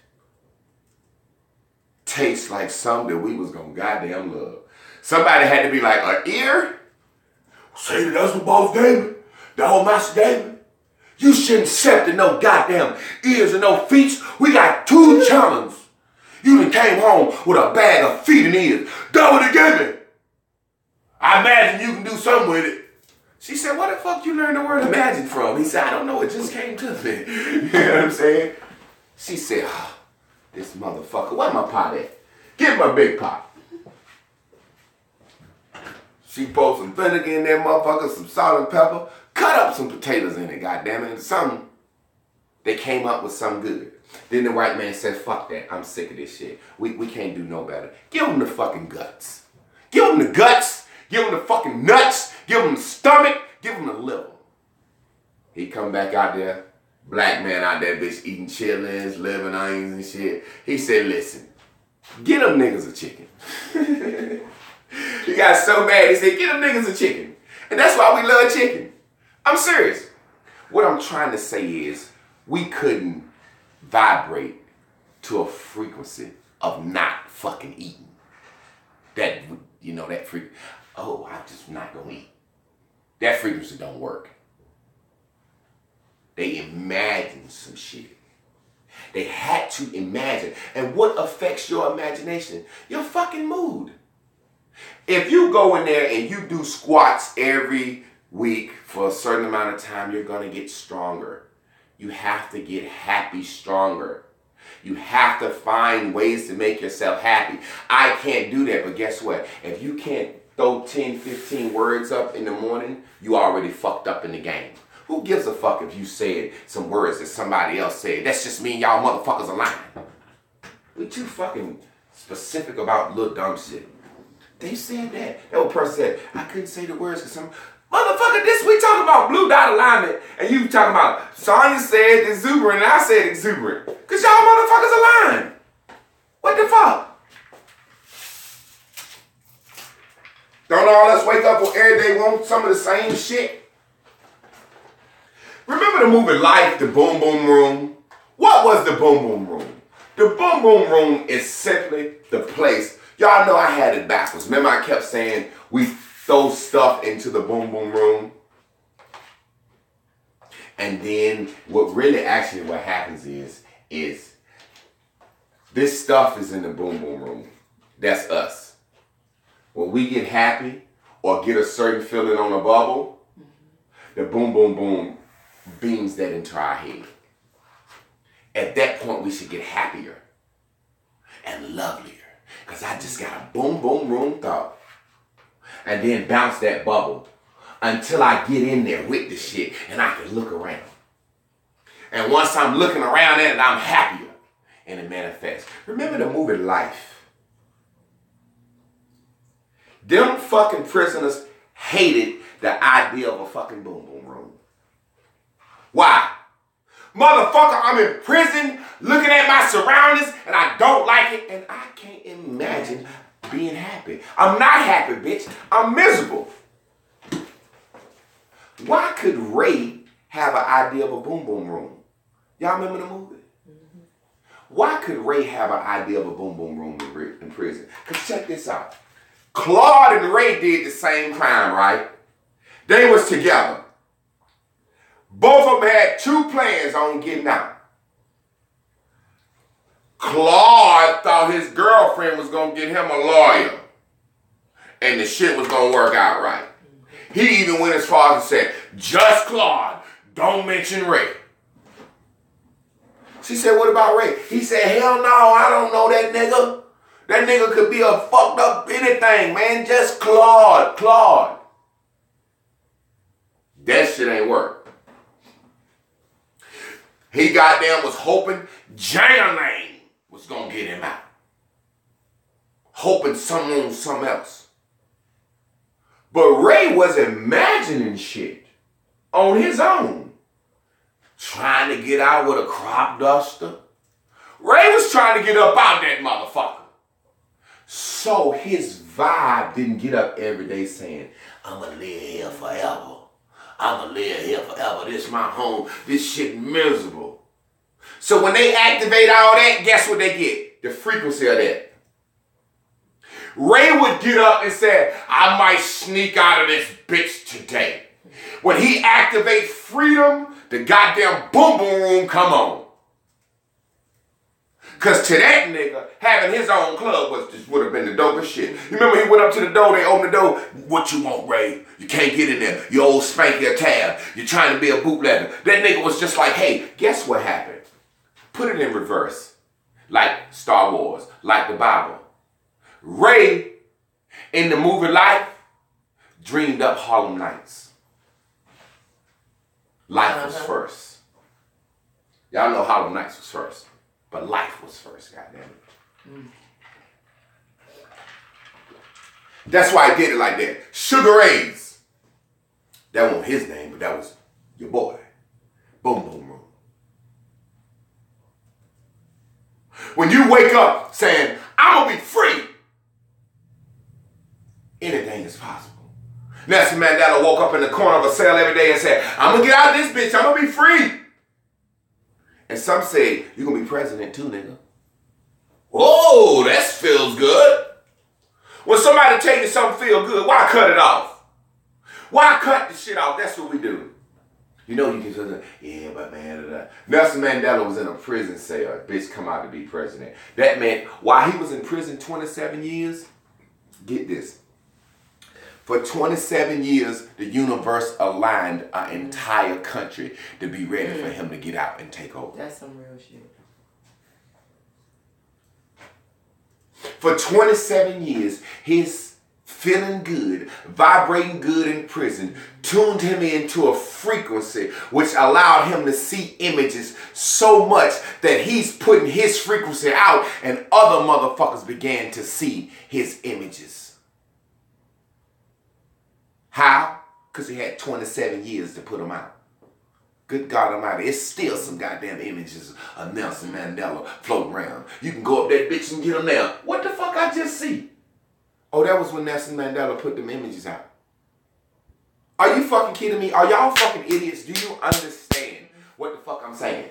taste like something that we was gonna goddamn love. Somebody had to be like, an ear? Say that that's what boss gave me. The old master gave me. You shouldn't accept no goddamn ears and no feet. We got 2 challenges. You done came home with a bag of feet and ears. That's what they gave me. I imagine you can do something with it. She said, where the fuck you learn the word imagine from? He said, I don't know, it just came to me. You know what I'm saying? She said, oh, this motherfucker, where my pot at? Get my big pot. She poured some vinegar in there, motherfucker, some salt and pepper, cut up some potatoes in it, goddammit, and something. They came up with something good. Then the white man said, fuck that, I'm sick of this shit. We can't do no better. Give them the fucking guts. Give them the guts. Give them the fucking nuts. Give them the stomach. Give them the liver. He come back out there, black man out there, bitch, eating chitlins, liver, onions and shit. He said, listen, get them niggas a chicken. He got so mad, he said, get them niggas a chicken. And that's why we love chicken. I'm serious. What I'm trying to say is, we couldn't vibrate to a frequency of not fucking eating. That, you know, that frequency. Oh, I'm just not gonna eat. That frequency don't work. They imagined some shit. They had to imagine. And what affects your imagination? Your fucking mood. If you go in there and you do squats every week for a certain amount of time, you're gonna get stronger. You have to get happy stronger. You have to find ways to make yourself happy. I can't do that, but guess what? If you can't throw 10, 15 words up in the morning, you already fucked up in the game. Who gives a fuck if you said some words that somebody else said? That's just me and y'all motherfuckers aligned. We too fucking specific about little dumb shit. They said that. That old person said, I couldn't say the words because some... Motherfucker, this we talking about blue dot alignment, and you talking about Sonya said exuberant, and I said exuberant. Because y'all motherfuckers aligned. What the fuck? Don't all us wake up every day want some of the same shit? Remember the movie Life, the Boom Boom Room? What was the Boom Boom Room? The Boom Boom Room is simply the place. Y'all know I had it backwards. Remember I kept saying we throw stuff into the Boom Boom Room? And then what really actually what happens is this stuff is in the Boom Boom Room. That's us. when we get happy or get a certain feeling on a bubble, the boom, boom, boom beams that into our head. At that point, we should get happier and lovelier. Because I just got a boom, boom, room thought. And then bounce that bubble until I get in there with the shit and I can look around. And once I'm looking around at it, I'm happier and it manifests. Remember the movie Life? Them fucking prisoners hated the idea of a fucking boom, boom room. Why? Motherfucker, I'm in prison looking at my surroundings and I don't like it and I can't imagine being happy. I'm not happy, bitch. I'm miserable. Why could Ray have an idea of a boom boom room? Y'all remember the movie? Mm-hmm. Why could Ray have an idea of a boom boom room in prison? Because check this out. Claude and Ray did the same crime, right? They was together. Both of them had two plans on getting out. Claude thought his girlfriend was going to get him a lawyer. And the shit was going to work out right. He even went as far as to say, just Claude, don't mention Ray. She said, what about Ray? He said, hell no, I don't know that nigga. That nigga could be a fucked up anything, man. Just Claude. That shit ain't work. He goddamn was hoping Jane was gonna get him out. Hoping something else. But Ray was imagining shit on his own. Trying to get out with a crop duster. Ray was trying to get up out that motherfucker. So his vibe didn't get up every day saying, I'm gonna live here forever. I'm gonna live here forever. This is my home. This shit miserable. So when they activate all that, guess what they get? The frequency of that. Ray would get up and say, I might sneak out of this bitch today. When he activates freedom, the goddamn boom boom room come on. Cause to that nigga, having his own club would have been the dopest shit. You remember he went up to the door, they opened the door. What you want, Ray? You can't get in there. You old spanky a tab. You're trying to be a bootlegger. That nigga was just like, hey, guess what happened? Put it in reverse. Like Star Wars, like the Bible. Ray, in the movie Life, dreamed up Harlem Nights. Life was first. Y'all know Harlem Nights was first. But life was first, goddammit. That's why I did it like that. Sugar Ray's. That wasn't his name, but that was your boy. Boom Boom Room. When you wake up saying, I'm gonna be free, anything is possible. Nelson Mandela woke up in the corner of a cell every day and said, I'm gonna get out of this bitch, I'm gonna be free. And some say, you're going to be president too, nigga. Whoa, that feels good. When somebody tell you something feel good, why cut it off? Why cut the shit off? That's what we do. You know, you can say, yeah, but man, Nelson Mandela was in a prison cell. A bitch come out to be president. That meant, while he was in prison 27 years, get this. For 27 years, the universe aligned our entire country to be ready for him to get out and take over. That's some real shit. For 27 years, his feeling good, vibrating good in prison, tuned him into a frequency which allowed him to see images so much that he's putting his frequency out and other motherfuckers began to see his images. How? Because he had 27 years to put them out. Good God Almighty, it's still some goddamn images of Nelson Mandela floating around. You can go up that bitch and get them there. What the fuck I just see? Oh, that was when Nelson Mandela put them images out. Are you fucking kidding me? Are y'all fucking idiots? Do you understand what the fuck I'm saying?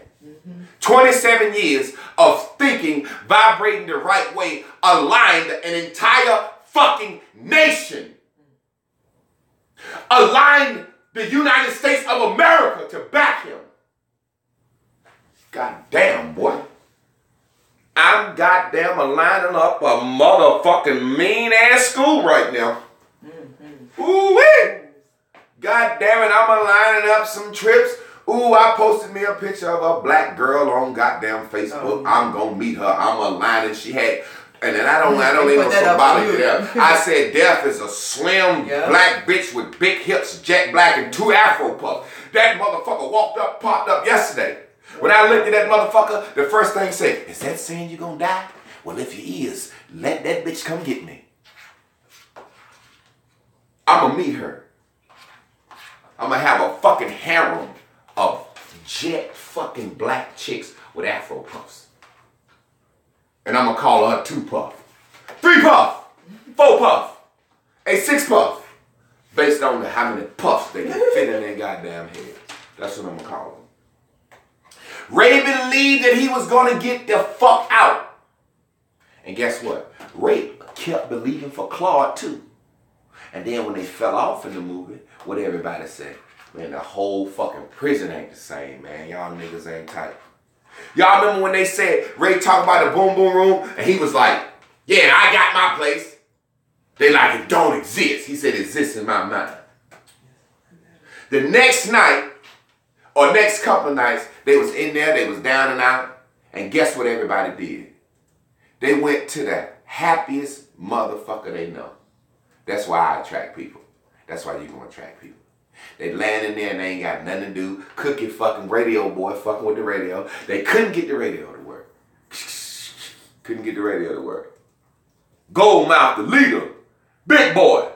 27 years of thinking, vibrating the right way, aligned an entire fucking nation. Aligned the United States of America to back him. God damn, boy. I'm goddamn lining up a motherfucking mean ass school right now. Ooh-wee! God damn it, I'm lining up some trips. Ooh, I posted me a picture of a black girl on goddamn Facebook. I'm gonna meet her. I'm aligning. She had, and then I don't even know symbolic there. I said, Death is a slim black bitch with big hips, jet black, and 2 afro puffs. That motherfucker popped up yesterday. When I looked at that motherfucker, the first thing said, is that saying you gonna die? Well, if you is, let that bitch come get me. I'm gonna meet her. I'm gonna have a fucking harem of jet fucking black chicks with afro puffs. And I'm gonna call her 2 puff, 3 puff, 4 puff, a 6 puff, based on how many puffs they can fit in their goddamn head. That's what I'm gonna call them. Ray believed that he was gonna get the fuck out. And guess what? Ray kept believing for Claude too. And then when they fell off in the movie, what everybody said? Man, the whole fucking prison ain't the same, man. Y'all niggas ain't tight. Y'all remember when they said Ray talked about the boom boom room? And he was like, yeah, I got my place. They like, it don't exist. He said, it exists in my mind. The next night, or next couple of nights, they was in there, they was down and out. And guess what everybody did? They went to the happiest motherfucker they know. That's why I attract people. That's why you gonna attract people. They land in there and they ain't got nothing to do. Cookie fucking radio boy fucking with the radio. They couldn't get the radio to work. Couldn't get the radio to work. Goldmouth, the leader, big boy,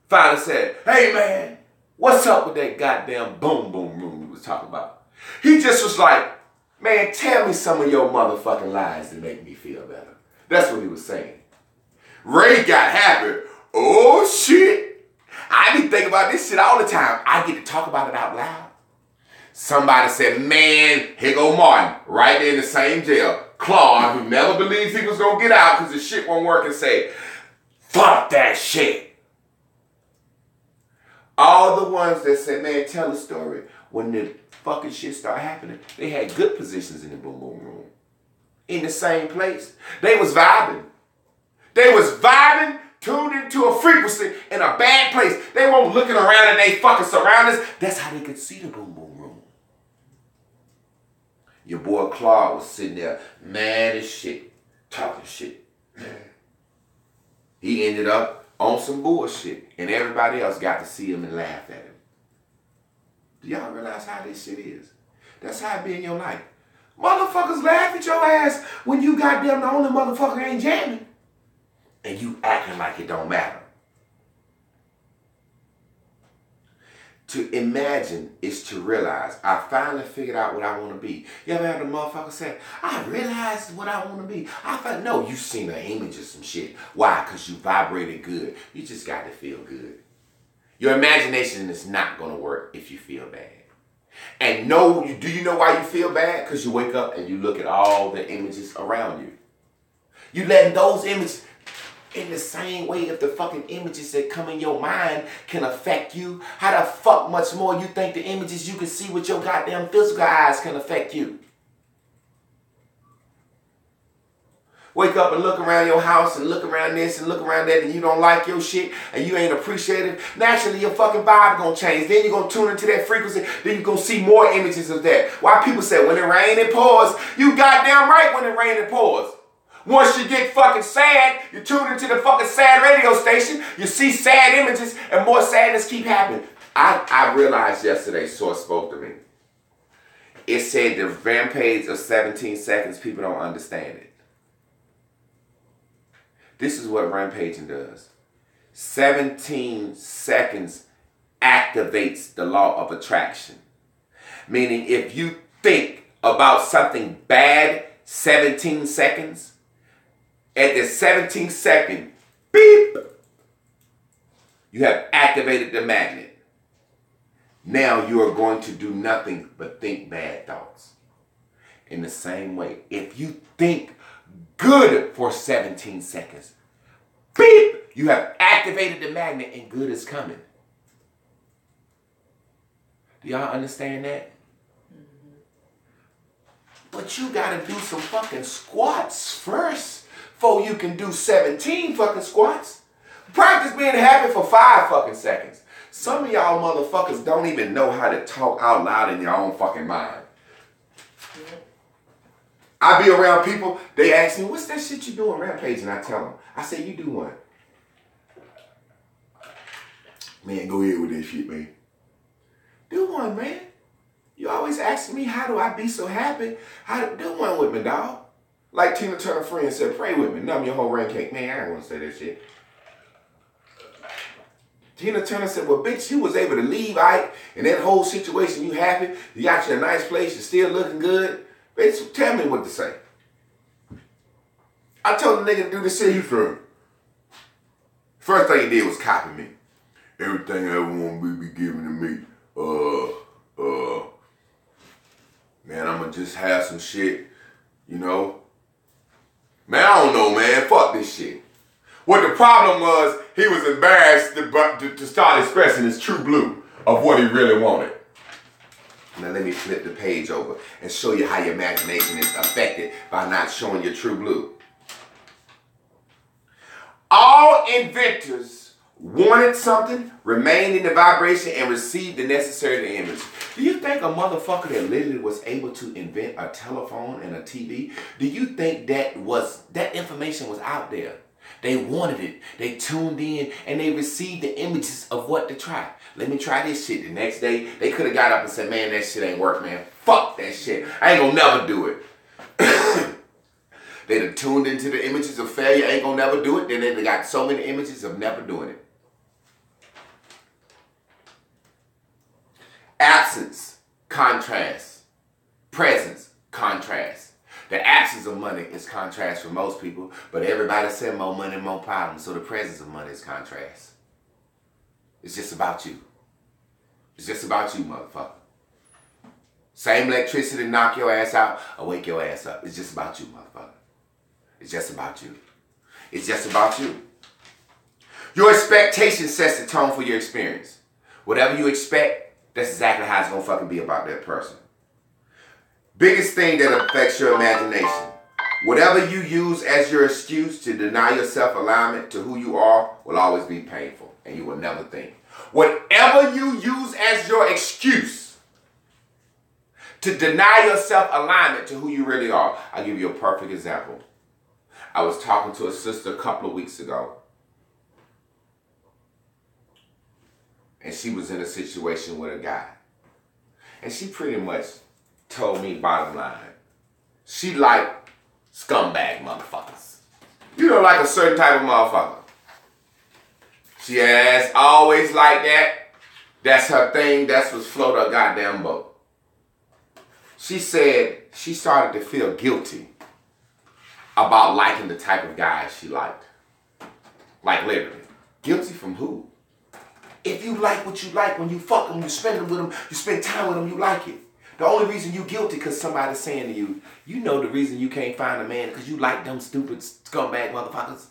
finally said, hey man, what's up with that goddamn boom boom room you was talking about? He just was like, man, tell me some of your motherfucking lies to make me feel better. That's what he was saying. Ray got happy. Oh shit. I be thinking about this shit all the time. I get to talk about it out loud. Somebody said, man, here go Martin, right there in the same jail. Claude, who never believes he was going to get out because his shit won't work, and say, fuck that shit. All the ones that said, man, tell the story. When the fucking shit started happening, they had good positions in the boom boom room. In the same place. They was vibing. They was vibing, tuned into a frequency in a bad place. They weren't looking around and they fucking surroundings. That's how they could see the boom boom room. Your boy Claude was sitting there, mad as shit, talking shit. He ended up on some bullshit, and everybody else got to see him and laugh at him. Do y'all realize how this shit is? That's how it be in your life. Motherfuckers laugh at your ass when you goddamn the only motherfucker ain't jamming. And you acting like it don't matter. To imagine is to realize. I finally figured out what I want to be. You ever had a motherfucker say, I realized what I want to be. I thought, no, you seen an image of some shit. Why? Because you vibrated good. You just got to feel good. Your imagination is not going to work if you feel bad. And do you know why you feel bad? Because you wake up and you look at all the images around you. You letting those images... In the same way, if the fucking images that come in your mind can affect you, how the fuck much more you think the images you can see with your goddamn physical eyes can affect you? Wake up and look around your house and look around this and look around that and you don't like your shit and you ain't appreciative. Naturally, your fucking vibe gonna change. Then you're gonna tune into that frequency. Then you're gonna see more images of that. Why people say when it rain, it pours. You goddamn right when it rain, it pours. Once you get fucking sad, you tune into the fucking sad radio station, you see sad images, and more sadness keep happening. I realized yesterday, Source spoke to me. It said the rampage of 17 seconds, people don't understand it. This is what rampaging does. 17 seconds activates the law of attraction. Meaning if you think about something bad 17 seconds, at the 17th second, beep, you have activated the magnet. Now you are going to do nothing but think bad thoughts. In the same way, if you think good for 17 seconds, beep, you have activated the magnet and good is coming. Do y'all understand that? But you gotta do some fucking squats first before you can do 17 fucking squats. Practice being happy for 5 fucking seconds. Some of y'all motherfuckers don't even know how to talk out loud in your own fucking mind. I be around people, they ask me, what's that shit you do on Rampage? And I tell them, I say, you do one. Man, go ahead with that shit, man. Do one, man. You always asking me, how do I be so happy? How do one with me, dog? Like Tina Turner friend said, pray with me, numb your whole rain cake. Man, I ain't gonna say that shit. Tina Turner said, well, bitch, you was able to leave Ike and that whole situation, you happy, you got you a nice place, you're still looking good. Bitch, tell me what to say. I told the nigga to do the shit he from. First thing he did was copy me. Everything I want to be giving to me. Man, I'ma just have some shit, you know. Man, I don't know, man. Fuck this shit. What the problem was, he was embarrassed to start expressing his true blue of what he really wanted. Now let me flip the page over and show you how your imagination is affected by not showing your true blue. All inventors wanted something, remained in the vibration, and received the necessary image. Do you think a motherfucker that literally was able to invent a telephone and a TV, do you think that information was out there? They wanted it. They tuned in and they received the images of what to try. Let me try this shit. The next day, they could have got up and said, man, that shit ain't work, man. Fuck that shit. I ain't gonna never do it. They'd have tuned into the images of failure, ain't gonna never do it. Then they got so many images of never doing it. Absence, contrast. Presence, contrast. The absence of money is contrast for most people, but everybody said more money, more problems. So the presence of money is contrast. It's just about you. It's just about you, motherfucker. Same electricity knock your ass out or wake your ass up. It's just about you, motherfucker. It's just about you. It's just about you. Your expectation sets the tone for your experience. Whatever you expect, that's exactly how it's gonna fucking be about that person. Biggest thing that affects your imagination. Whatever you use as your excuse to deny yourself alignment to who you are will always be painful, and you will never think. Whatever you use as your excuse to deny yourself alignment to who you really are. I'll give you a perfect example. I was talking to a sister a couple of weeks ago, and she was in a situation with a guy. And she pretty much told me bottom line, she liked scumbag motherfuckers. You know, like a certain type of motherfucker. She has always like that. That's her thing. That's what's float her goddamn boat. She said she started to feel guilty about liking the type of guys she liked. Like literally. Guilty from who? If you like what you like, when you fuck them, you spend them with them, you spend time with them, you like it. The only reason you guilty because somebody's saying to you, you know the reason you can't find a man because you like them stupid scumbag motherfuckers.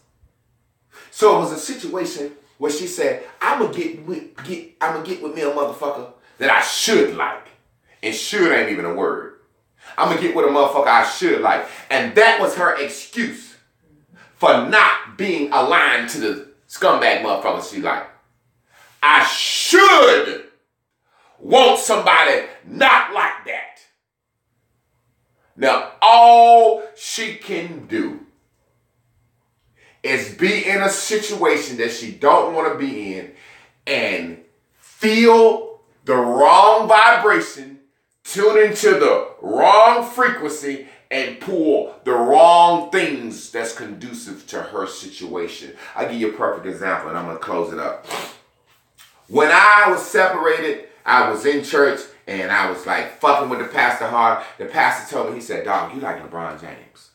So it was a situation where she said, I'm gonna get with me a motherfucker that I should like. And should ain't even a word. I'm gonna get with a motherfucker I should like. And that was her excuse for not being aligned to the scumbag motherfuckers she liked. I should want somebody not like that. Now, all she can do is be in a situation that she don't want to be in and feel the wrong vibration, tune into the wrong frequency, and pull the wrong things that's conducive to her situation. I'll give you a perfect example, and I'm going to close it up. When I was separated, I was in church, and I was like fucking with the pastor hard. The pastor told me, he said, dog, you like LeBron James.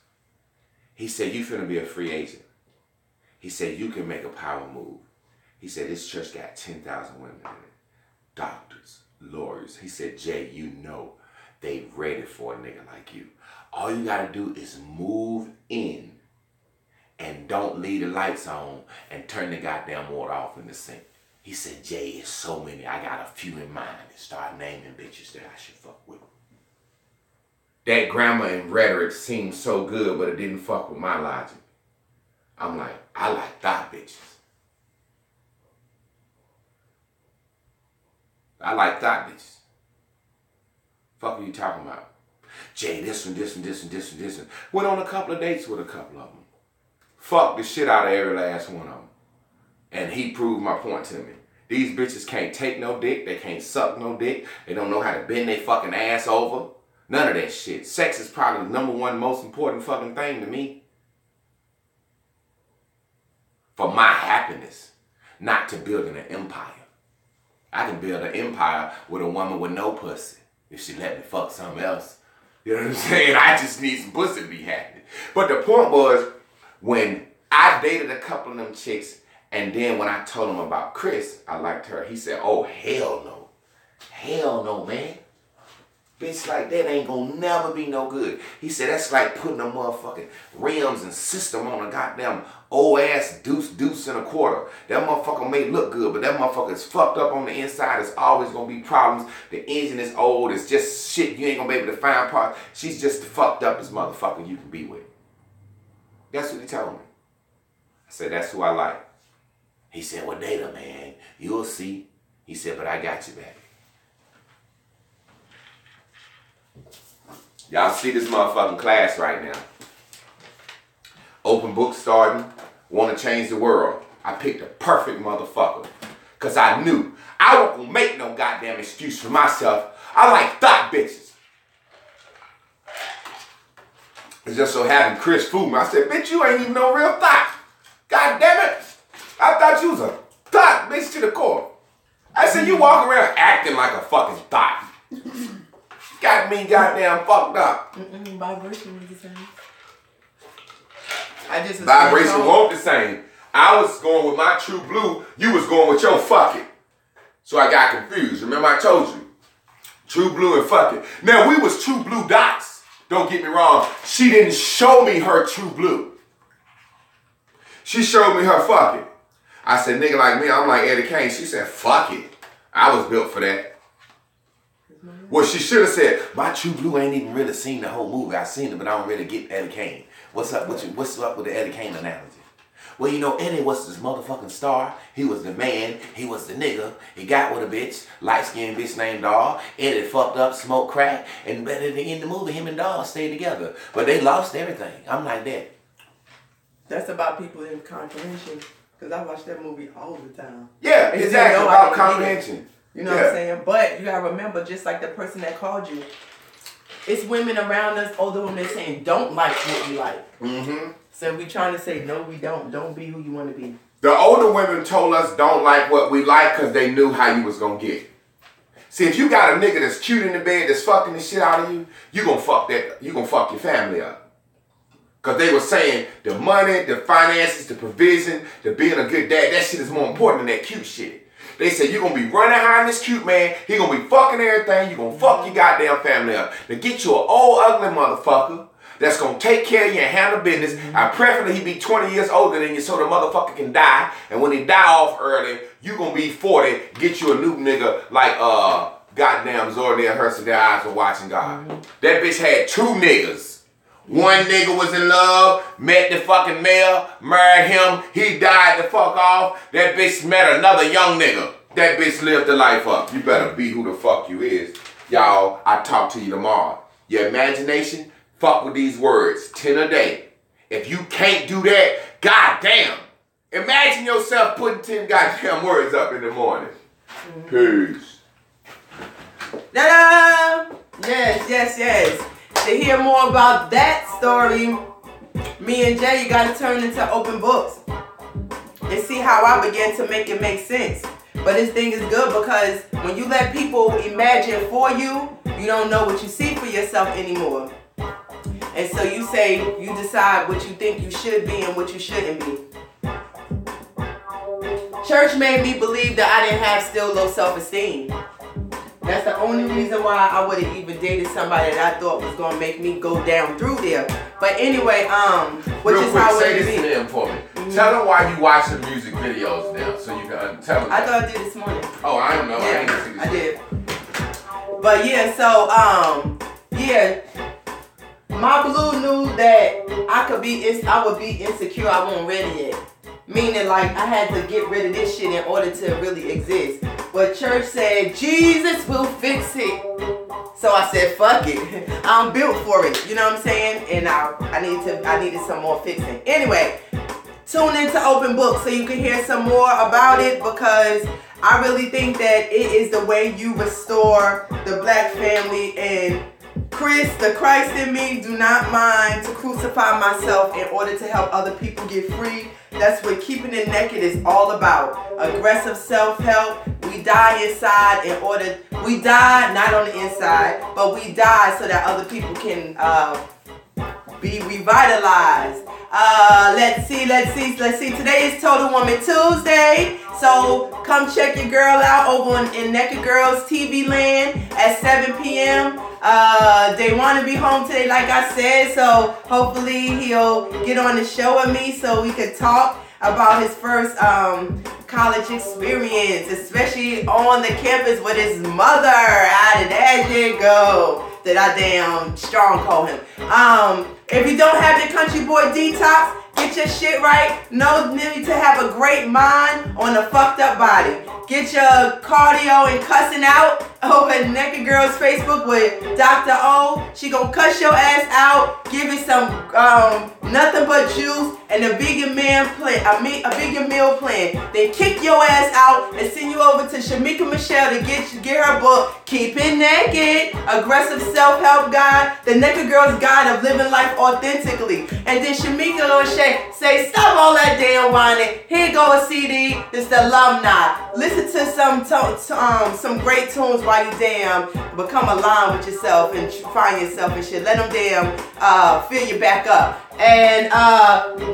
He said, you finna be a free agent. He said, you can make a power move. He said, this church got 10,000 women in it. Doctors, lawyers. He said, Jay, you know they ready for a nigga like you. All you gotta do is move in and don't leave the lights on and turn the goddamn water off in the sink. He said, Jay, it's so many. I got a few in mind and start naming bitches that I should fuck with. that grammar and rhetoric seemed so good, but it didn't fuck with my logic. I'm like, I like thought bitches. I like thought bitches. Fuck are you talking about? Jay, this one. Went on a couple of dates with a couple of them. Fucked the shit out of every last one of them. And he proved my point to me. These bitches can't take no dick. They can't suck no dick. They don't know how to bend their fucking ass over. None of that shit. Sex is probably the number one most important fucking thing to me. For my happiness. Not to building an empire. I can build an empire with a woman with no pussy. If she let me fuck something else. You know what I'm saying? I just need some pussy to be happy. But the point was, when I dated a couple of them chicks, and then when I told him about Chris, I liked her, he said, oh, hell no. Hell no, man. Bitch like that ain't gonna never be no good. He said, that's like putting a motherfucking rims and system on a goddamn old ass deuce and a quarter. That motherfucker may look good, but that motherfucker is fucked up on the inside. There's always gonna be problems. The engine is old. It's just shit. You ain't gonna be able to find parts. She's just the fucked up as motherfucker you can be with. That's what he told me. I said, that's who I like. He said, well, date her, man. You'll see. He said, but I got you, baby. Y'all see this motherfucking class right now. Open book starting. Want to change the world. I picked a perfect motherfucker. Because I knew I wasn't going to make no goddamn excuse for myself. I like thought bitches. It just so happened Chris fooled me. I said, bitch, you ain't even no real thought. God damn it. I thought you was a thought bitch to the core. I said, you walk around acting like a fucking thought. Got me goddamn fucked up. Vibration was the same. Vibration won't the same. I was going with my true blue. You was going with your fuck it. So I got confused. Remember I told you. True blue and fuck it. Now we was true blue dots. Don't get me wrong. She didn't show me her true blue. She showed me her fuck it. I said, nigga like me, I'm like Eddie Kane. She said, fuck it. I was built for that. Well, she should have said, my true blue ain't even really seen the whole movie. I seen it, but I don't really get Eddie Kane. What's up with the Eddie Kane analogy? Well, you know, Eddie was this motherfucking star. He was the man. He was the nigga. He got with a bitch, light-skinned bitch named Doll. Eddie fucked up, smoked crack, and in the movie, him and Doll stayed together. But they lost everything. I'm like that. That's about people in comprehension. Because I watch that movie all the time. Yeah, exactly, about comprehension. You know what I'm saying? But you gotta remember, just like the person that called you, it's women around us, older women, they're saying, don't like what we like. Mm-hmm. So we trying to say, no, we don't. Don't be who you want to be. The older women told us don't like what we like because they knew how you was going to get. See, if you got a nigga that's cute in the bed that's fucking the shit out of you, you gonna fuck your family up. Because they were saying the money, the finances, the provision, the being a good dad, that shit is more important than that cute shit. They said you're going to be running behind this cute man. He going to be fucking everything. You're going to fuck your goddamn family up. To get you an old, ugly motherfucker that's going to take care of you and handle business. I prefer he be 20 years older than you so the motherfucker can die. And when he die off early, you going to be 40. Get you a new nigga like goddamn Zordell Hurst, their eyes were watching God. That bitch had two niggas. One nigga was in love, met the fucking male, married him, he died the fuck off. That bitch met another young nigga. That bitch lived the life up. You better be who the fuck you is. Y'all, I talk to you tomorrow. Your imagination, fuck with these words, 10 a day. If you can't do that, goddamn. Imagine yourself putting 10 goddamn words up in the morning. Peace. Ta-da! Yes. To hear more about that story, me and Jay, you gotta turn into open books and see how I began to make it make sense. But this thing is good because when you let people imagine for you, you don't know what you see for yourself anymore. And so you say, you decide what you think you should be and what you shouldn't be. Church made me believe that I didn't have still low self-esteem. That's the only reason why I would have even dated somebody that I thought was gonna make me go down through there. But anyway, which real is quick, how say it this to be. them for me. Tell them why you watching music videos now, so you can tell them. I thought I did this morning. Oh, I don't know. Yeah, I ain't see this. I did. But yeah, so My blue knew that I would be insecure. I wasn't ready yet. Meaning like I had to get rid of this shit in order to really exist. But church said Jesus will fix it. So I said, fuck it. I'm built for it. You know what I'm saying? And I needed some more fixing. Anyway, tune into Open Book so you can hear some more about it, because I really think that it is the way you restore the black family. And the Christ in me do not mind to crucify myself in order to help other people get free. That's what Keeping It Naked is all about. Aggressive self-help. We die inside we die not on the inside, but we die so that other people can be revitalized. Let's see. Today is Total Woman Tuesday. So come check your girl out over in Naked Girls TV Land at 7 p.m. They want to be home today, like I said. So hopefully he'll get on the show with me so we could talk about his first college experience, especially on the campus with his mother. How did that shit go? Did I damn strong call him? If you don't have your country boy detox, get your shit right. No need to have a great mind on a fucked up body. Get your cardio and cussing out over at Naked Girls Facebook with Dr. O. She gonna cuss your ass out, give you some nothing but juice and a vegan meal plan. Then kick your ass out and send you over to Shamika Michelle to get her book, Keep It Naked, Aggressive Self-Help Guide, the Naked Girl's Guide of Living Life Authentically. And then Shamika will say, stop all that damn whining. Here go a CD. This the alumni. Listen to some great tunes while you damn become aligned with yourself and find yourself and shit. Let them damn fill you back up. And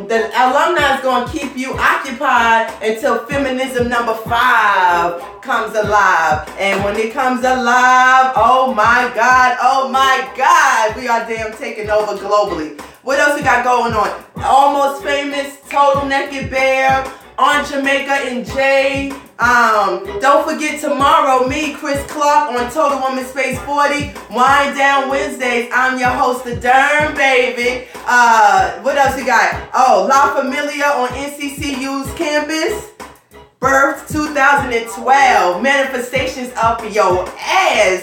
the alumni is going to keep you occupied until feminism number 5 comes alive. And when it comes alive, oh my God, we are damn taking over globally. What else we got going on? Almost Famous, Total Naked Bear, on Jamaica and Jay. Don't forget tomorrow, me, Chris Clark, on Total Woman Space 40, Wind Down Wednesdays. I'm your host, the Derm Baby. What else we got? Oh, La Familia on NCCU's campus. Birth 2012. Manifestations up your ass.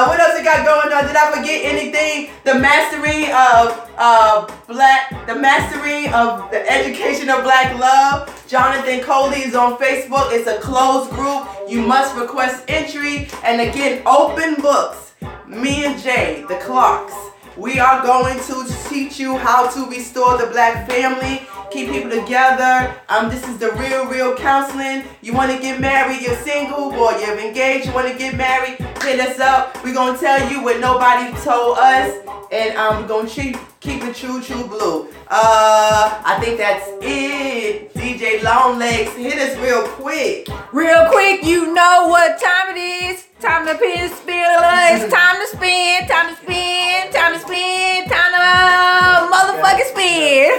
What else we got going on? Did I forget anything? The mastery of the education of black love. Jonathan Coley is on Facebook. It's a closed group. You must request entry. And again, Open Books. Me and Jay, the Clarks. We are going to teach you how to restore the black family, keep people together. This is the real counseling. You want to get married, you're single, or you're engaged, you want to get married, hit us up. We're going to tell you what nobody told us, and we're going to keep it true blue. I think that's it. DJ Longlegs, hit us real quick. Real quick, you know what time it is. Time to pin spill. It's time to spin. Time to motherfucking spin.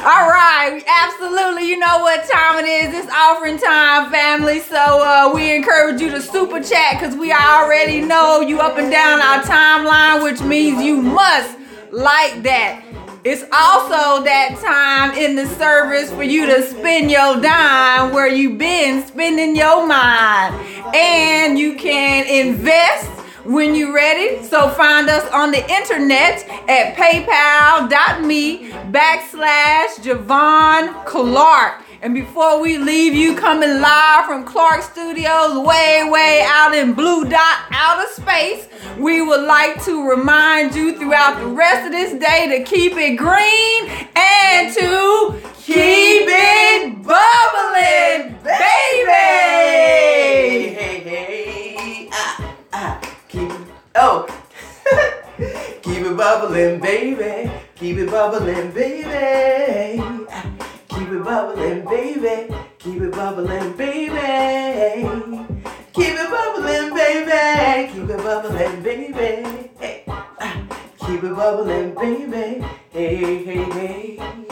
All right, absolutely. You know what time it is. It's offering time, family. So we encourage you to super chat because we already know you up and down our timeline, which means you must like that. It's also that time in the service for you to spend your dime where you been spending your mind. And you can invest when you're ready. So find us on the internet at paypal.me/Javon Clark. And before we leave you, coming live from Clark Studios, way out in Blue Dot outer space, we would like to remind you throughout the rest of this day to keep it green and to keep it bubbling, baby. Keep it bubbling, baby. Keep it bubbling, baby. Keep it bubbling, baby. Keep it bubbling, baby. Keep it bubbling, baby. Keep it bubbling, baby. Hey, keep it bubbling, baby. Hey.